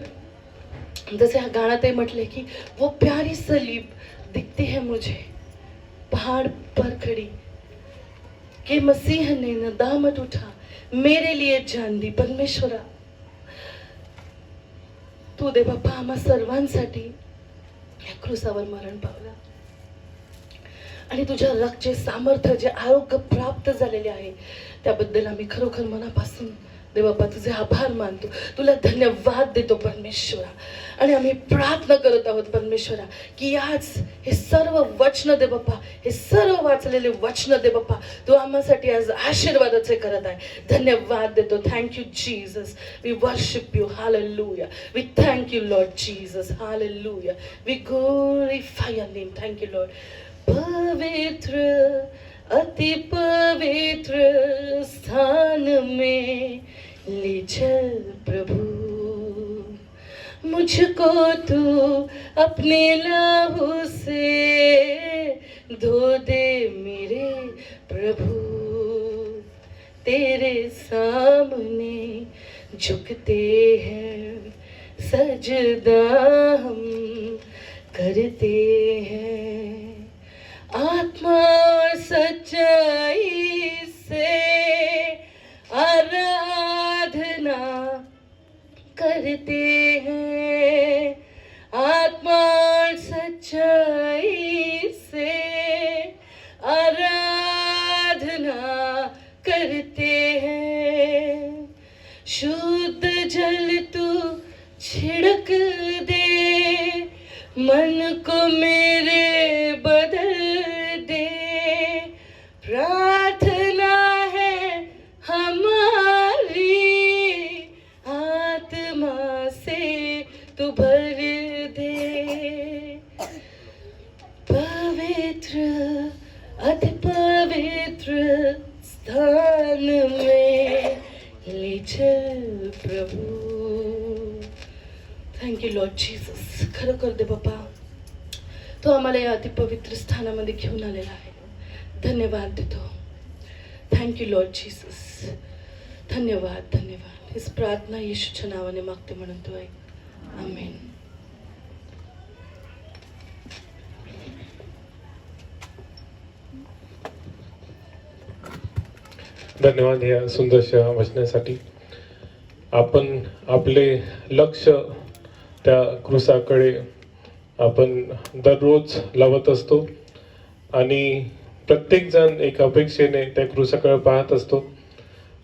जसे ह्या गाण्यातही म्हटले की वो प्यारी सलीब दिखती है मुझे पहाड़ पर खड़ी, कि मसीह ने नदामत उठा मेरे लिए जान दी. परमेश्वरा तू दे बाप्पा आम्हा सर्वांसाठी या क्रूसावर मरण पावला. आणि तुझ्या रक्तचे सामर्थ्य जे आरोग्य प्राप्त झालेले आहे त्याबद्दल आम्ही खरोखर मनापासून देवबापा तुझे आभार मानतो, तुला धन्यवाद देतो परमेश्वरा. आणि आम्ही प्रार्थना करत आहोत परमेश्वरा की आज हे सर्व वचन दे बाप्पा, हे सर्व वाचलेले वचन दे बाप्पा, तू आम्हासाठी आज आशीर्वादाचे करत आहे. धन्यवाद देतो. Thank you Jesus. We worship you. Hallelujah. We thank you Lord Jesus. Hallelujah. We glorify your name. Thank you Lord. पवित्र अति पवित्र स्थान में ले चल प्रभु, मुझको तू अपने लहू से धो दे मेरे प्रभु. तेरे सामने झुकते हैं, सजदा हम करते हैं. आत्मा और सच्चाई से आराधना करते हैं. आत्मा और सच्चाई से आराधना करते हैं. शुद्ध जल तू छिड़क दे, मन को मेरे बदल दे. प्रार्थना है हमारी, आत्मा से तू भर दे. पवित्र अति पवित्र स्थान में ले चल प्रभु. Thank you Lord Jesus. खरोखर दे बाप्पा, तो आम्हाला या अतिपवित्र स्थानामध्ये घेऊन आलेला आहे. धन्यवाद देतो. Thank you Lord Jesus. धन्यवाद धन्यवाद. हीच प्रार्थना येशूच्या नावाने मागते म्हणून तो आहे. आमेन. धन्यवाद या सुंदरशा वचनासाठी. आपण आपले लक्ष त्या क्रूसाकडे आपण दररोज लावत असतो आणि प्रत्येक जण एक अपेक्षेने त्या क्रूसाकडे पाहत असतो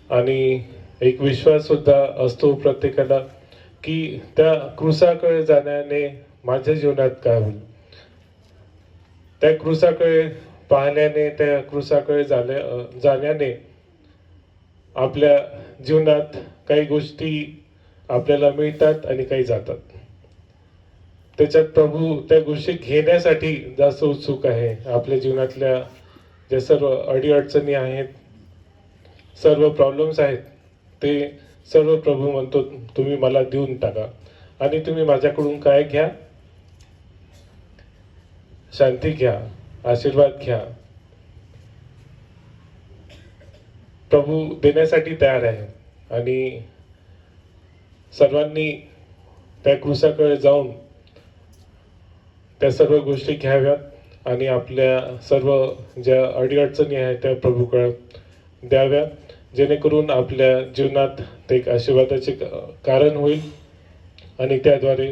आणि एक विश्वास सुद्धा असतो प्रत्येकाला की त्या क्रूसाकडे जाण्याने माझ्या जीवनात काय होईल. त्या क्रूसाकडे पाहण्याने, त्या क्रूसाकडे जाण्याने आपल्या जीवनात काही गोष्टी आपल्याला मिळतात आणि काही जातात. त्याच्यात प्रभू त्या गोष्टी घेण्यासाठी जास्त उत्सुक आहे. आपल्या जीवनातल्या ज्या सर्व अडीअडचणी आहेत, सर्व प्रॉब्लेम्स आहेत, ते सर्व प्रभू म्हणतो तुम्ही मला देऊन टाका आणि तुम्ही माझ्याकडून काय घ्या? शांती घ्या, आशीर्वाद घ्या. प्रभू देण्यासाठी तयार आहे आणि सर्वांनी त्या क्रूसाकडे जाऊन त्या सर्व गोष्टी घ्याव्यात आणि आपल्या सर्व ज्या अडीअडचणी आहेत त्या प्रभूकडे द्याव्या, जेणेकरून आपल्या जीवनात ते एक आशीर्वादाचे कारण होईल आणि त्याद्वारे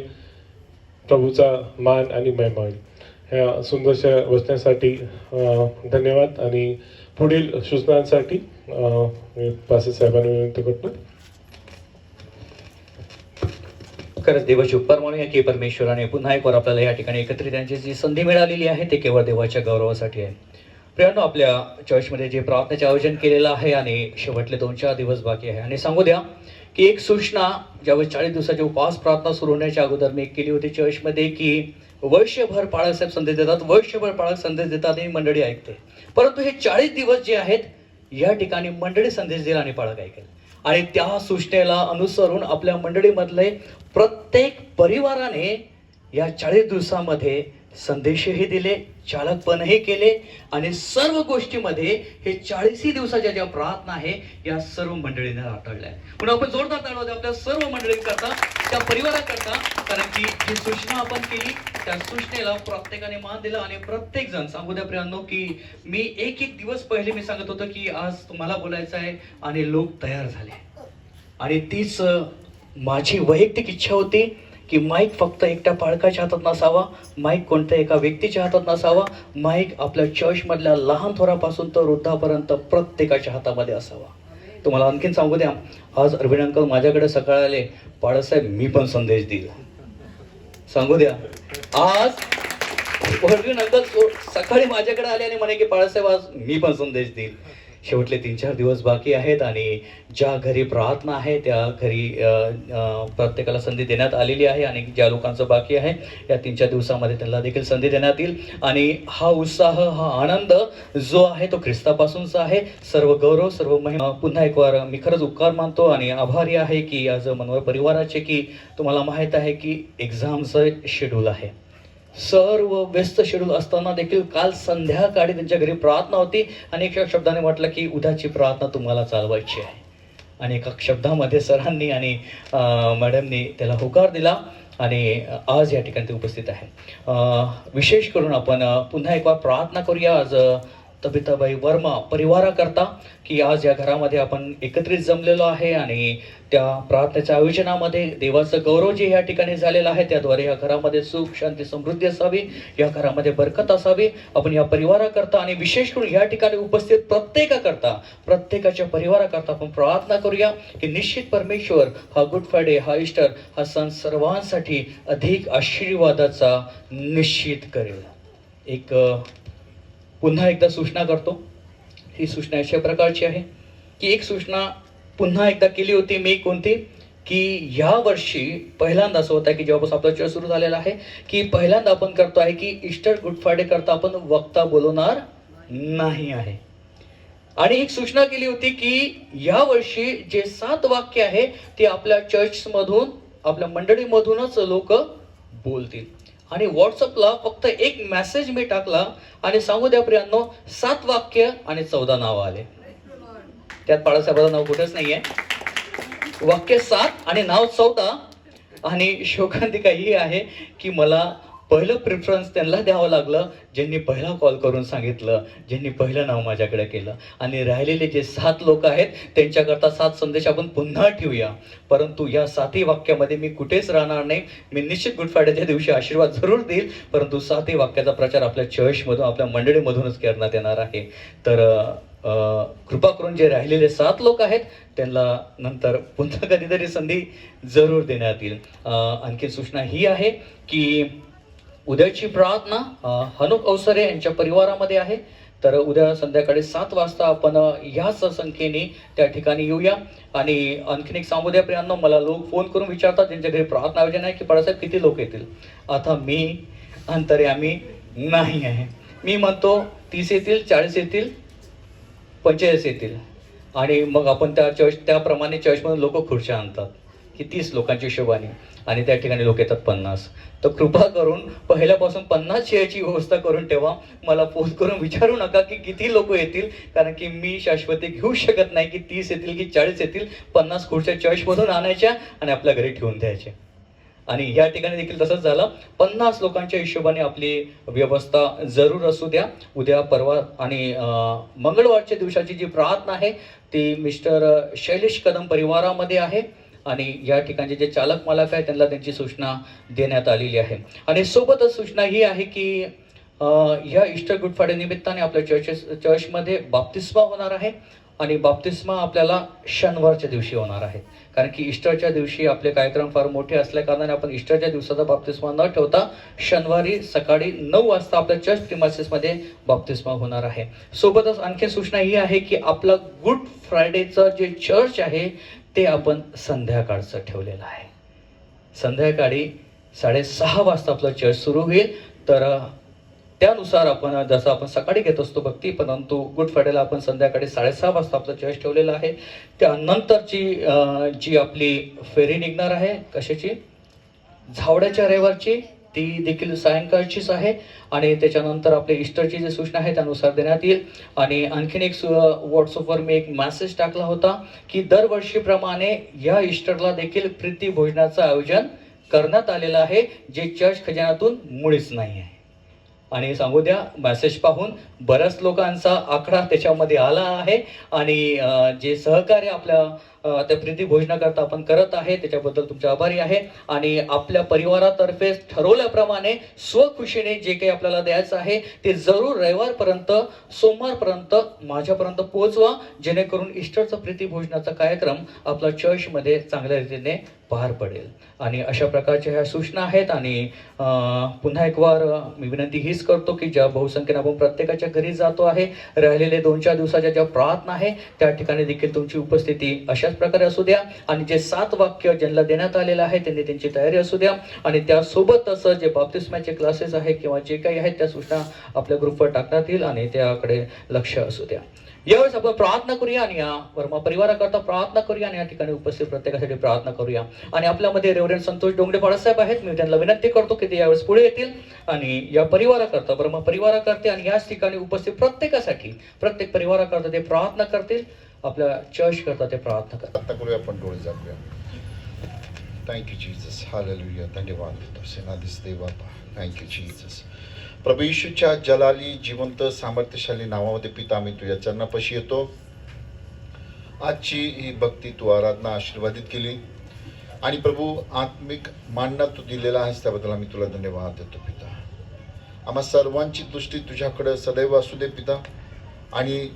प्रभूचा मान आणि महिमा होईल. ह्या सुंदरशा वचनासाठी धन्यवाद आणि पुढील सूचनांसाठी मी पासे साहेबांना विनंती करतो. खरंच देवाची उपकार म्हणूया की परमेश्वराने पुन्हा एक वर आपल्याला या ठिकाणी एकत्रित यांची जी संधी मिळालेली आहे ते केवळ देवाच्या गौरवासाठी आहे. प्रियांनो, आपल्या चर्चमध्ये जे प्रार्थनेचे आयोजन केलेलं आहे आणि शेवटले 2-4 दिवस बाकी आहे आणि सांगू द्या की एक सूचना ज्यावेळेस 40 दिवसाची उपवास प्रार्थना सुरू होण्याच्या अगोदर मी केली होती चर्चमध्ये की वर्षभर पाळक साहेब संदेश देतात, वर्षभर पाळक संदेश देतात आणि मंडळी ऐकते. परंतु हे 40 दिवस जे आहेत या ठिकाणी मंडळी संदेश देईल आणि पाळक ऐकेल आणि त्या सूचनेला अनुसरून आपल्या मंडळीमधले प्रत्येक परिवाराने या 40 दिवसामध्ये संदेशही दिले, चालकपणही केले आणि सर्व गोष्टीमध्ये हे 40 दिवसाच्या ज्या प्रार्थना आहे या सर्व मंडळींना हाताळल्या. म्हणून आपण जोरदार ताळी द्या आपल्या सर्व मंडळींकरता, त्या परिवाराकरता, कारण की जी सूचना आपण केली त्या सूचनेला प्रत्येकाने मान दिला आणि प्रत्येक जण सांगू द्या प्रियांनो की मी एक दिवस पहिले मी सांगत होतो की आज तुम्हाला बोलायचं आहे आणि लोक तयार झाले आणि तीच माझी वैयक्तिक इच्छा होती की माईक फक्त एकट्या पालकाच्या हातात नसावा, माईक कोणत्या एका व्यक्तीच्या हातात नसावा, माईक आपल्या चर्चमधल्या लहान थोरापासून तर वृद्धापर्यंत प्रत्येकाच्या हातामध्ये असावा. तुम्हाला आणखीन सांगू द्या, आज अरविंद अंकल माझ्याकडे सकाळी आले, बाळासाहेब मी पण संदेश देईल. सांगू द्या, आज अरविंद अंकल सकाळी माझ्याकडे आले आणि म्हणे की बाळासाहेब आज मी पण संदेश देईल. शेवटले 3-4 दिवस बाकी आहेत आणि ज्या घरी प्रार्थना आहे त्या घरी प्रत्येकाला संधी देण्यात आलेली आहे आणि ज्या लोकांचं बाकी आहे या 3-4 दिवसामध्ये त्यांना देखील संधी देण्यात येईल. आणि हा उत्साह, हा आनंद जो आहे तो ख्रिस्तापासूनचा आहे. सर्व गौरव, सर्व महिमा पुन्हा एक वार मी खरंच उपकार मानतो आणि आभारी आहे की आज मनोहर परिवाराचे, की तुम्हाला माहीत आहे की एक्झामचं शेड्यूल आहे, सर्व व्यस्त शेड्यूल असताना देखील काल संध्याकाळी त्यांच्या घरी प्रार्थना होती आणि एका शब्दाने म्हटलं की उद्याची प्रार्थना तुम्हाला चालवायची आहे. आणि एका शब्दामध्ये सरांनी आणि मॅडमनी त्याला होकार दिला आणि आज या ठिकाणी ते उपस्थित आहे. विशेष करून आपण पुन्हा एक वार प्रार्थना करूया आज तबिताबाई वर्मा परिवाराकरता, की आज या घरामध्ये आपण एकत्रित जमलेलो आहे आणि त्या प्रार्थनेच्या आयोजनामध्ये देवाचं गौरव जे या ठिकाणी झालेलं आहे त्याद्वारे या घरामध्ये सुख, शांती, समृद्धी असावी, या घरामध्ये बरकत असावी. आपण या परिवाराकरता आणि विशेष करून या ठिकाणी उपस्थित प्रत्येकाकरता, प्रत्येकाच्या परिवाराकरता आपण प्रार्थना करूया की निश्चित परमेश्वर हा गुड फ्रायडे, हा ईस्टर, हा सण सर्वांसाठी अधिक आशीर्वादाचा निश्चित करेल. एक पुन्हा एकदा सूचना करतो. ही सूचना अशा प्रकारची आहे की एक सूचना पुन्हा एकदा केली होती मी, कोणती, की या वर्षी पहिल्यांदा असं होतं की जेव्हापासून आपला चर्च सुरू झालेला आहे की पहिल्यांदा आपण करतो आहे की ईस्टर गुड फ्रायडे करता आपण वक्ता बोलवणार नाही आहे. आणि एक सूचना केली होती की या वर्षी जे 7 वाक्य आहे ते आपल्या चर्चमधून, आपल्या मंडळीमधूनच लोक बोलतील. आणि व्हॉट्सअपला फक्त एक मेसेज मी टाकला आणि सांगू द्या प्रियांनो, 7 वाक्य आणि 14 नावं आले. त्यात बाळासाहेबाचं नाव कुठंच नाही आहे. वाक्य 7 आणि नाव 14. आणि शोकांतिका ही आहे की मला पहिलं प्रिफरन्स त्यांना द्यावं लागलं ज्यांनी पहिला कॉल करून सांगितलं, ज्यांनी पहिलं नाव माझ्याकडे केलं. आणि राहिलेले जे 7 लोक आहेत त्यांच्याकरता 7 संदेश आपण पुन्हा ठेवूया. परंतु या 7ही वाक्यामध्ये मी कुठेच राहणार नाही. मी निश्चित गुड फ्रायडेच्या दिवशी आशीर्वाद जरूर देईल, परंतु 7ही वाक्याचा प्रचार आपल्या चर्चमधून, आपल्या मंडळीमधूनच करण्यात येणार आहे. तर कृपा करून जे राहिलेले 7 लोक आहेत त्यांना नंतर पुन्हा कधीतरी संधी जरूर देण्यात येईल. आणखी सूचना ही आहे की उद्याची प्रार्थना हनुक अवसरे यांच्या परिवारामध्ये आहे. तर उद्या संध्याकाळी 7 वाजता आपण याच संख्येने त्या ठिकाणी येऊया. आणि आणखीन एक सांगू द्या प्रियांनो, मला लोक फोन करून विचारतात ज्यांच्या घरी प्रार्थना आयोजन आहे की बाळासाहेब किती लोक येतील. आता मी अंतर्यामी नाही आहे. मी म्हणतो 30 येतील, 40 येतील, 45 येतील. आणि मग आपण त्याप्रमाणे चर्चमधून लोक खुर्च्या आणतात की 30 लोकांच्या हिशोबाने आणि त्या ठिकाणी लोक येतात 50. तर कृपा करून पहिल्यापासून 50 चेअरची व्यवस्था करून ठेवा. मला फोन करून विचारू नका की किती लोक येतील, कारण की मी शाश्वती घेऊ शकत नाही की 30 येतील की 40 येतील. 50 खुर्च्या चर्चमधून आणायच्या आणि आपल्या घरी ठेवून द्यायच्या. आणि या ठिकाणी देखील तसंच झालं. 50 लोकांच्या हिशोबाने आपली व्यवस्था जरूर असू द्या. उद्या, परवा आणि मंगळवारच्या दिवसाची जी प्रार्थना आहे ती मिस्टर शैलेश कदम परिवारामध्ये आहे. आणि या ठिकाणचे जे चालक मालक आहे त्यांना त्यांची सूचना देण्यात आलेली आहे. आणि सोबतच सूचना ही आहे की या ईस्टर गुड फ्रायडे निमित्ताने आपल्या चर्चमध्ये बाप्तिस्मा होणार आहे. आणि बाप्तिस्मा आपल्याला शनिवारच्या दिवशी होणार आहे, कारण की ईस्टरच्या दिवशी आपले कार्यक्रम फार मोठे असल्या कारणाने आपण ईस्टरच्या दिवसाचा बाप्तिस्मा न ठेवता शनिवारी सकाळी 9 वाजता आपल्या चर्च प्रिमायसेसमध्ये बाप्तिस्मा होणार आहे. सोबतच आणखी सूचना ही आहे की आपलं गुड फ्रायडेचं जे चर्च आहे ते आपण संध्याकाळचं ठेवलेलं आहे. संध्याकाळी 6:30 वाजता आपलं चर्च सुरू होईल. तर त्यानुसार आपण जसं आपण सकाळी घेत असतो भक्ती, परंतु गुड फ्रायडेला आपण संध्याकाळी 6:30 वाजता आपलं चर्च ठेवलेलं आहे. त्यानंतरची जी आपली फेरी निघणार आहे, कशाची, झावड्याच्या रविवारची, ती देखील सायंकाळचीच आहे. आणि त्याच्यानंतर आपले ईस्टरची जी सूचना आहे त्यानुसार देण्यात येईल. आणि आणखीन एक व्हॉट्सअपवर मी एक मेसेज टाकला होता की दरवर्षीप्रमाणे या ईस्टरला देखील प्रीती भोजनाचं आयोजन करण्यात आलेलं आहे, जे चर्च खजान्यातून मुळीच नाही आहे. आणि सांगू द्या, मेसेज पाहून बऱ्याच लोकांचा आकडा त्याच्यामध्ये आला आहे. आणि जे सहकार्य आपल्या त्या प्रीती भोजनाकरता आपण करत आहे त्याच्याबद्दल तुमचे आभारी आहे. आणि आपल्या परिवारातर्फे ठरवल्याप्रमाणे स्वखुशीने जे काही आपल्याला द्यायचं आहे ते जरूर रविवारपर्यंत सोमवारपर्यंत माझ्यापर्यंत पोहोचवा, जेणेकरून ईस्टरचा प्रीती भोजनाचा कार्यक्रम आपला चर्चमध्ये चांगल्या रीतीने पार पडेल. आणि अशा प्रकारच्या ह्या सूचना आहेत. आणि पुन्हा एक वार मी विनंती हीच करतो की ज्या बहुसंख्येने आपण प्रत्येकाच्या घरी जातो आहे, राहिलेले 2-4 दिवसाच्या ज्या प्रार्थना आहे त्या ठिकाणी देखील तुमची उपस्थिती अशाच प्रकारे असू द्या. आणि जे 7 वाक्य ज्यांना देण्यात आलेलं आहे त्यांनी त्यांची तयारी असू द्या. आणि त्यासोबतच जे बाप्तिस्माचे क्लासेस आहे किंवा जे काही आहेत त्या सूचना आपल्या ग्रुपवर टाकण्यात येईल आणि त्याकडे लक्ष असू द्या. यावेळेस आपण प्रार्थना करूया आणि या वर्मा परिवाराकरता प्रार्थना करूया आणि या ठिकाणी उपस्थित प्रत्येकासाठी प्रार्थना करूया. आणि आपल्यामध्ये रेव्हरंड संतोष डोंगरे बाळासाहेब आहेत. मी त्यांना विनंती करतो की ते यावेळेस पुढे येतील आणि या परिवाराकरता वर्मा परिवाराकरते आणि याच ठिकाणी उपस्थित प्रत्येकासाठी प्रत्येक परिवाराकरता ते प्रार्थना करतील. आपल्या चर्च करता ते प्रार्थना करतात. प्रार्थना करूया, आपण डोळे झाकूया. Thank you Jesus, hallelujah. धन्यवाद सेनाधीश देवा, थँक्यू जीसस. प्रभू येशूच्या जलाली जिवंत सामर्थ्यशाली नावामध्ये पिता आम्ही तुझ्या चरणापाशी येतो. आजची ही भक्ती तू आराधना आशीर्वादित केली आणि प्रभू आत्मिक मानना तू दिलेला आहेस त्याबद्दल आम्ही तुला धन्यवाद देतो पिता. आम्हा सर्वांची दृष्टी तुझ्याकडे सदैव असू दे पिता आणि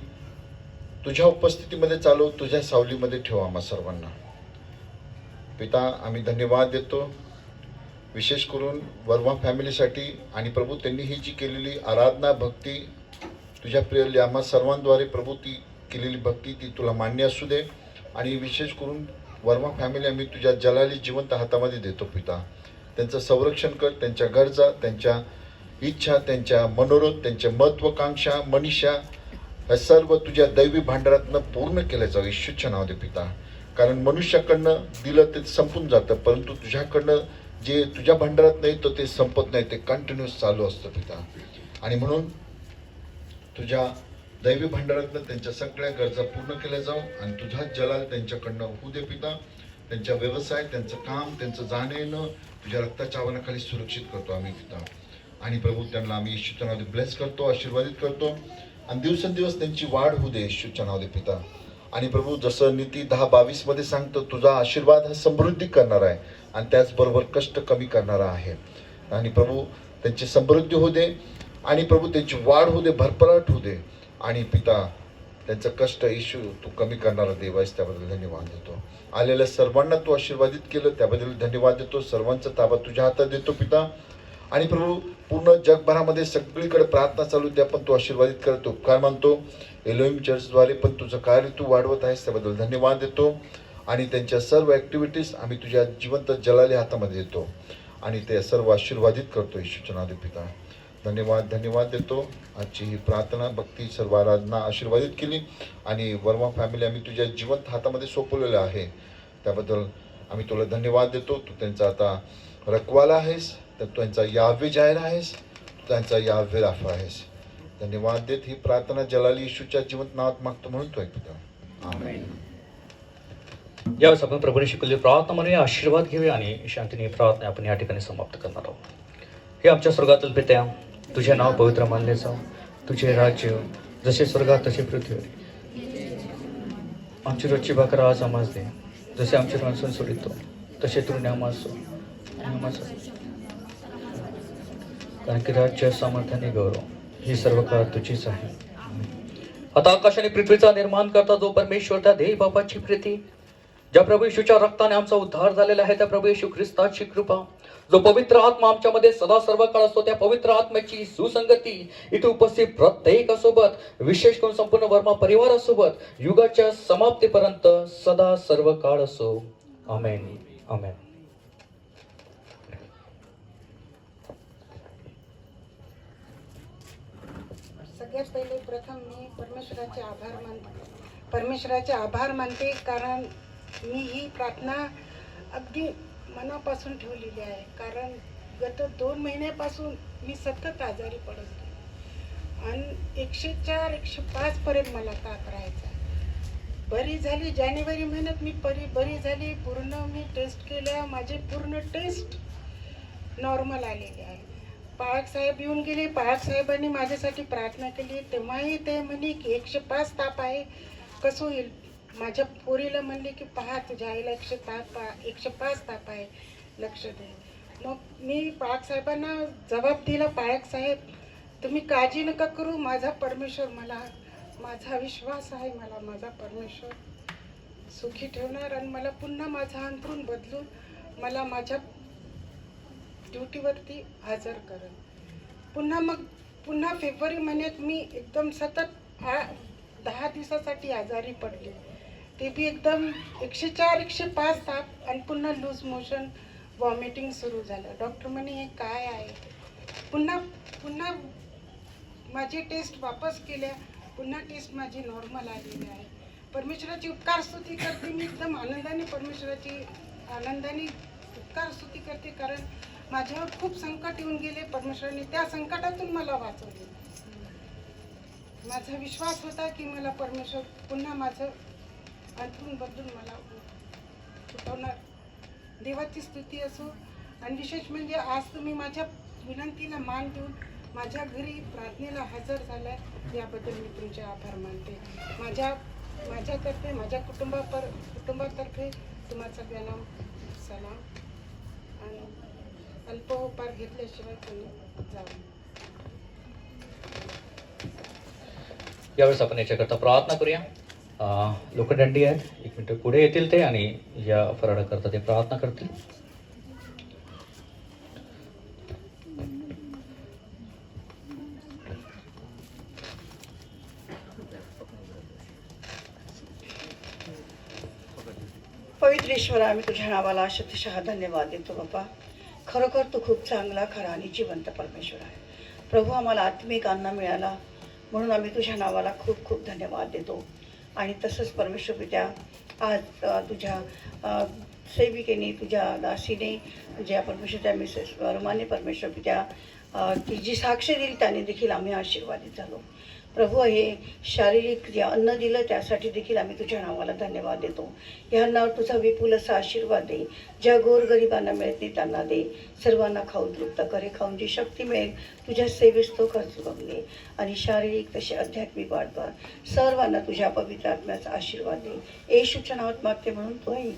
तुझ्या उपस्थितीमध्ये चालव, तुझ्या सावलीमध्ये ठेव आम्हा सर्वांना पिता. आम्ही धन्यवाद देतो विशेष करून वर्मा फॅमिलीसाठी आणि प्रभू त्यांनी ही जी केलेली आराधना भक्ती तुझ्या प्रिय आम्हा सर्वांद्वारे प्रभू ती केलेली भक्ती ती तुला मान्य असू दे. आणि विशेष करून वर्मा फॅमिली आम्ही तुझ्या जलाली जिवंत हातामध्ये देतो पिता. त्यांचं संरक्षण कर, त्यांच्या गरजा, त्यांच्या इच्छा, त्यांच्या मनोरथ, त्यांच्या महत्वाकांक्षा, मनीषा हे सर्व तुझ्या दैवी भांडारातनं पूर्ण केलं जावं येशूच्या नावाने पिता. कारण मनुष्याकडनं दिलं ते संपून जातं, परंतु तुझ्याकडनं जे तुझ्या भांडारात नाही तो ते संपत नाही, ते कंटिन्यूस चालू असतं पिता. आणि म्हणून तुझ्या दैवी भांडारातनं त्यांच्या सगळ्या गरजा पूर्ण केल्या जाऊ आणि तुझा जलाल त्यांच्याकडनं होऊ दे पिता. त्यांचा व्यवसाय, त्यांचं काम, त्यांचं जाणं येणं तुझ्या रक्ताच्या आव्हानाखाली सुरक्षित करतो आम्ही पिता. आणि प्रभू त्यांना आम्ही येशूच्या नावाने ब्लेस करतो, आशीर्वादित करतो आणि दिवसेंदिवस त्यांची वाढ होऊ दे येशूच्या नावाने पिता. आणि प्रभू जसं नीती 10:22 सांगतो तुझा आशीर्वाद हा समृद्धी करणार आहे आणि त्याचबरोबर कष्ट कमी करणारा आहे. आणि प्रभू त्यांची समृद्धी होऊ दे आणि प्रभू त्यांची वाढ होऊ दे, भरभराट होऊ दे. आणि पिता त्यांचं कष्ट येशू तू कमी करणारा देव आहेस त्याबद्दल धन्यवाद देतो. आलेल्या सर्वांना तू आशीर्वादित केलं त्याबद्दल धन्यवाद देतो. सर्वांचा ताबा तुझ्या हातात देतो पिता. आणि प्रभू पूर्ण जगभरामध्ये सगळीकडे प्रार्थना चालू त्या पण तू आशीर्वादित करतो, उपकार मानतो. एलोहिम चर्चद्वारे पण तुझं कार्य तू वाढवत आहेस त्याबद्दल धन्यवाद देतो. आणि त्यांच्या सर्व ॲक्टिव्हिटीज आम्ही तुझ्या जिवंत जलाली हातामध्ये देतो आणि ते सर्व आशीर्वादित करतो येशूच्या नावाने पिता. धन्यवाद धन्यवाद देतो. आजची ही प्रार्थना भक्ती सर्व आराधना आशीर्वादित केली आणि वर्मा फॅमिली आम्ही तुझ्या जिवंत हातामध्ये सोपवलेलं आहे त्याबद्दल आम्ही तुला धन्यवाद देतो. तू त्यांचा आता रखवाला आहेस, तर तू त्यांचा यावे जाहीर आहेस, तू त्यांचा यावे राफा आहेस. धन्यवाद देत ही प्रार्थना जलाली येशूच्या जिवंत नावात मागतो म्हणून तो पिता, आमेन. यावेळेस आपण प्रभूने शिकवलेली प्रार्थना म्हणूया, आशीर्वाद घेऊया आणि शांतीने प्रार्थना आपण या ठिकाणी समाप्त करणार आहोत. हे आमच्या स्वर्गातील पित्या, तुझे नाव पवित्र मानले जाऊ, तुझे राज्य जसे स्वर्गात तसे पृथ्वीवर. आमची रोजची भाकर आज आम्हास दे, जसे आमचे ऋण सोडितो तसे तू आम्हास कारण की राज्य सामर्थ्याने गौरव ही सर्व काळ तुझीच आहे. आता आकाश आणि पृथ्वीचा निर्माण करता जो परमेश्वर त्या देव बापाची प्रीती, ज्या प्रभू येशूच्या रक्ताने आमचा उद्धार झालेला आहे, त्या प्रभू येशू ख्रिस्ताची कृपा, जो पवित्र आत्मा आमच्यामध्ये सदा सर्व काळ असतो, त्या पवित्र आत्म्याची सुसंगती इथे उपस्थित प्रत्येकासोबत, विशेष करून संपूर्ण वर्मा परिवारासोबत युगाच्या समाप्तीपर्यंत सदा सर्व काळ असो. आमेन आमेन. सगळ्यात पहिले प्रथम मी परमेश्वराचे आभार मानते कारण मी ही प्रार्थना अगदी मनापासून ठेवलेली आहे. कारण गत 2 महिन्यापासून मी सतत आजारी पडत होते आणि 104 105 पर्यंत मला ताप राहायचा. बरी झाली जानेवारी महिन्यात मी बरी झाली. पूर्ण मी टेस्ट केल्या, माझे पूर्ण टेस्ट नॉर्मल आलेले आहे. पाळक साहेब येऊन गेले, पाळक साहेबांनी माझ्यासाठी प्रार्थना केली. तेव्हाही ते म्हणे की 105 ताप आहे, कसं होईल. माझ्या पोरीला म्हणले की पहा तुझ्या आईला 105 ताप आहे, लक्ष दे. मग मी पाळक साहेबांना जबाब दिला, पाळक साहेब तुम्ही काळजी नका करू, माझा परमेश्वर माझा विश्वास आहे, मला माझा परमेश्वर सुखी ठेवणार आणि मला पुन्हा माझा अंतरून बदलून मला माझ्या ड्युटीवरती हजर करेल. पुन्हा फेब्रुवारी महिन्यात मी एकदम सतत 10 दिवसासाठी आजारी पडले, ते बी एकदम 104 105 ताप आणि पुन्हा लूज मोशन वॉमिटिंग सुरू झालं. डॉक्टर म्हणे हे काय आहे. पुन्हा माझी टेस्ट वापस केल्या, पुन्हा टेस्ट माझी नॉर्मल आलेली आहे. परमेश्वराची उपकार स्तुती करते मी, एकदम आनंदाने उपकार स्तुती करते, कारण माझ्यावर खूप संकट येऊन गेले. परमेश्वराने त्या संकटातून मला वाचवले. माझा विश्वास होता की मला परमेश्वर पुन्हा माझं अंतरून बदलून मला सुटवणार. देवाची स्तुती असो. आणि विशेष म्हणजे आज तुम्ही माझ्या विनंतीला मान देऊन माझ्या घरी प्रार्थनेला हजर झालाय, याबद्दल मी तुमचे आभार मानते. माझ्यातर्फे माझ्या कुटुंबातर्फे तुम्हा सगळ्यांना सलाम. आणि अल्पोपहार घेतल्याशिवाय तुम्ही जाऊ. यावेळेस आपण याच्याकरता प्रार्थना करूया. लोकदंडी आहेत, 1 मिनिट पुढे येतील ते आणि या फराळाकरता ते प्रार्थना करतील. पवित्र ईश्वरा, आम्ही तुझ्या नावाला शतशः धन्यवाद देतो बाबा. खरोखर तू खूप चांगला, खरा आणि जिवंत परमेश्वर आहे. प्रभू, आम्हाला आत्मिक अन्न मिळाला म्हणून आम्ही तुझ्या नावाला खूप खूप धन्यवाद देतो. आणि तसंच परमेश्वर पित्या, आज तुझ्या सेविकेने, तुझ्या दासीने, ज्या परमेश्वर त्या मिसेस वर्माने परमेश्वर पित्या ती जी साक्ष दिली त्याने देखील आम्ही आशीर्वादित झालो. प्रभू, हे शारीरिक जे अन्न दिलं त्यासाठी देखील आम्ही तुझ्या नावाला धन्यवाद देतो. ह्या अन्नावर तुझा विपुल असा आशीर्वाद दे. ज्या गोरगरिबांना मिळत नाही त्यांना दे. सर्वांना खाऊन तृप्त करे. खाऊन जी शक्ती मिळेल तुझ्या सेवेस तो खर्च करून दे. आणि शारीरिक तसे आध्यात्मिक वाढवा. सर्वांना तुझ्या पवित्र आत्म्याचा आशीर्वाद दे. येशूच्या नावात मागते म्हणून तो आहे.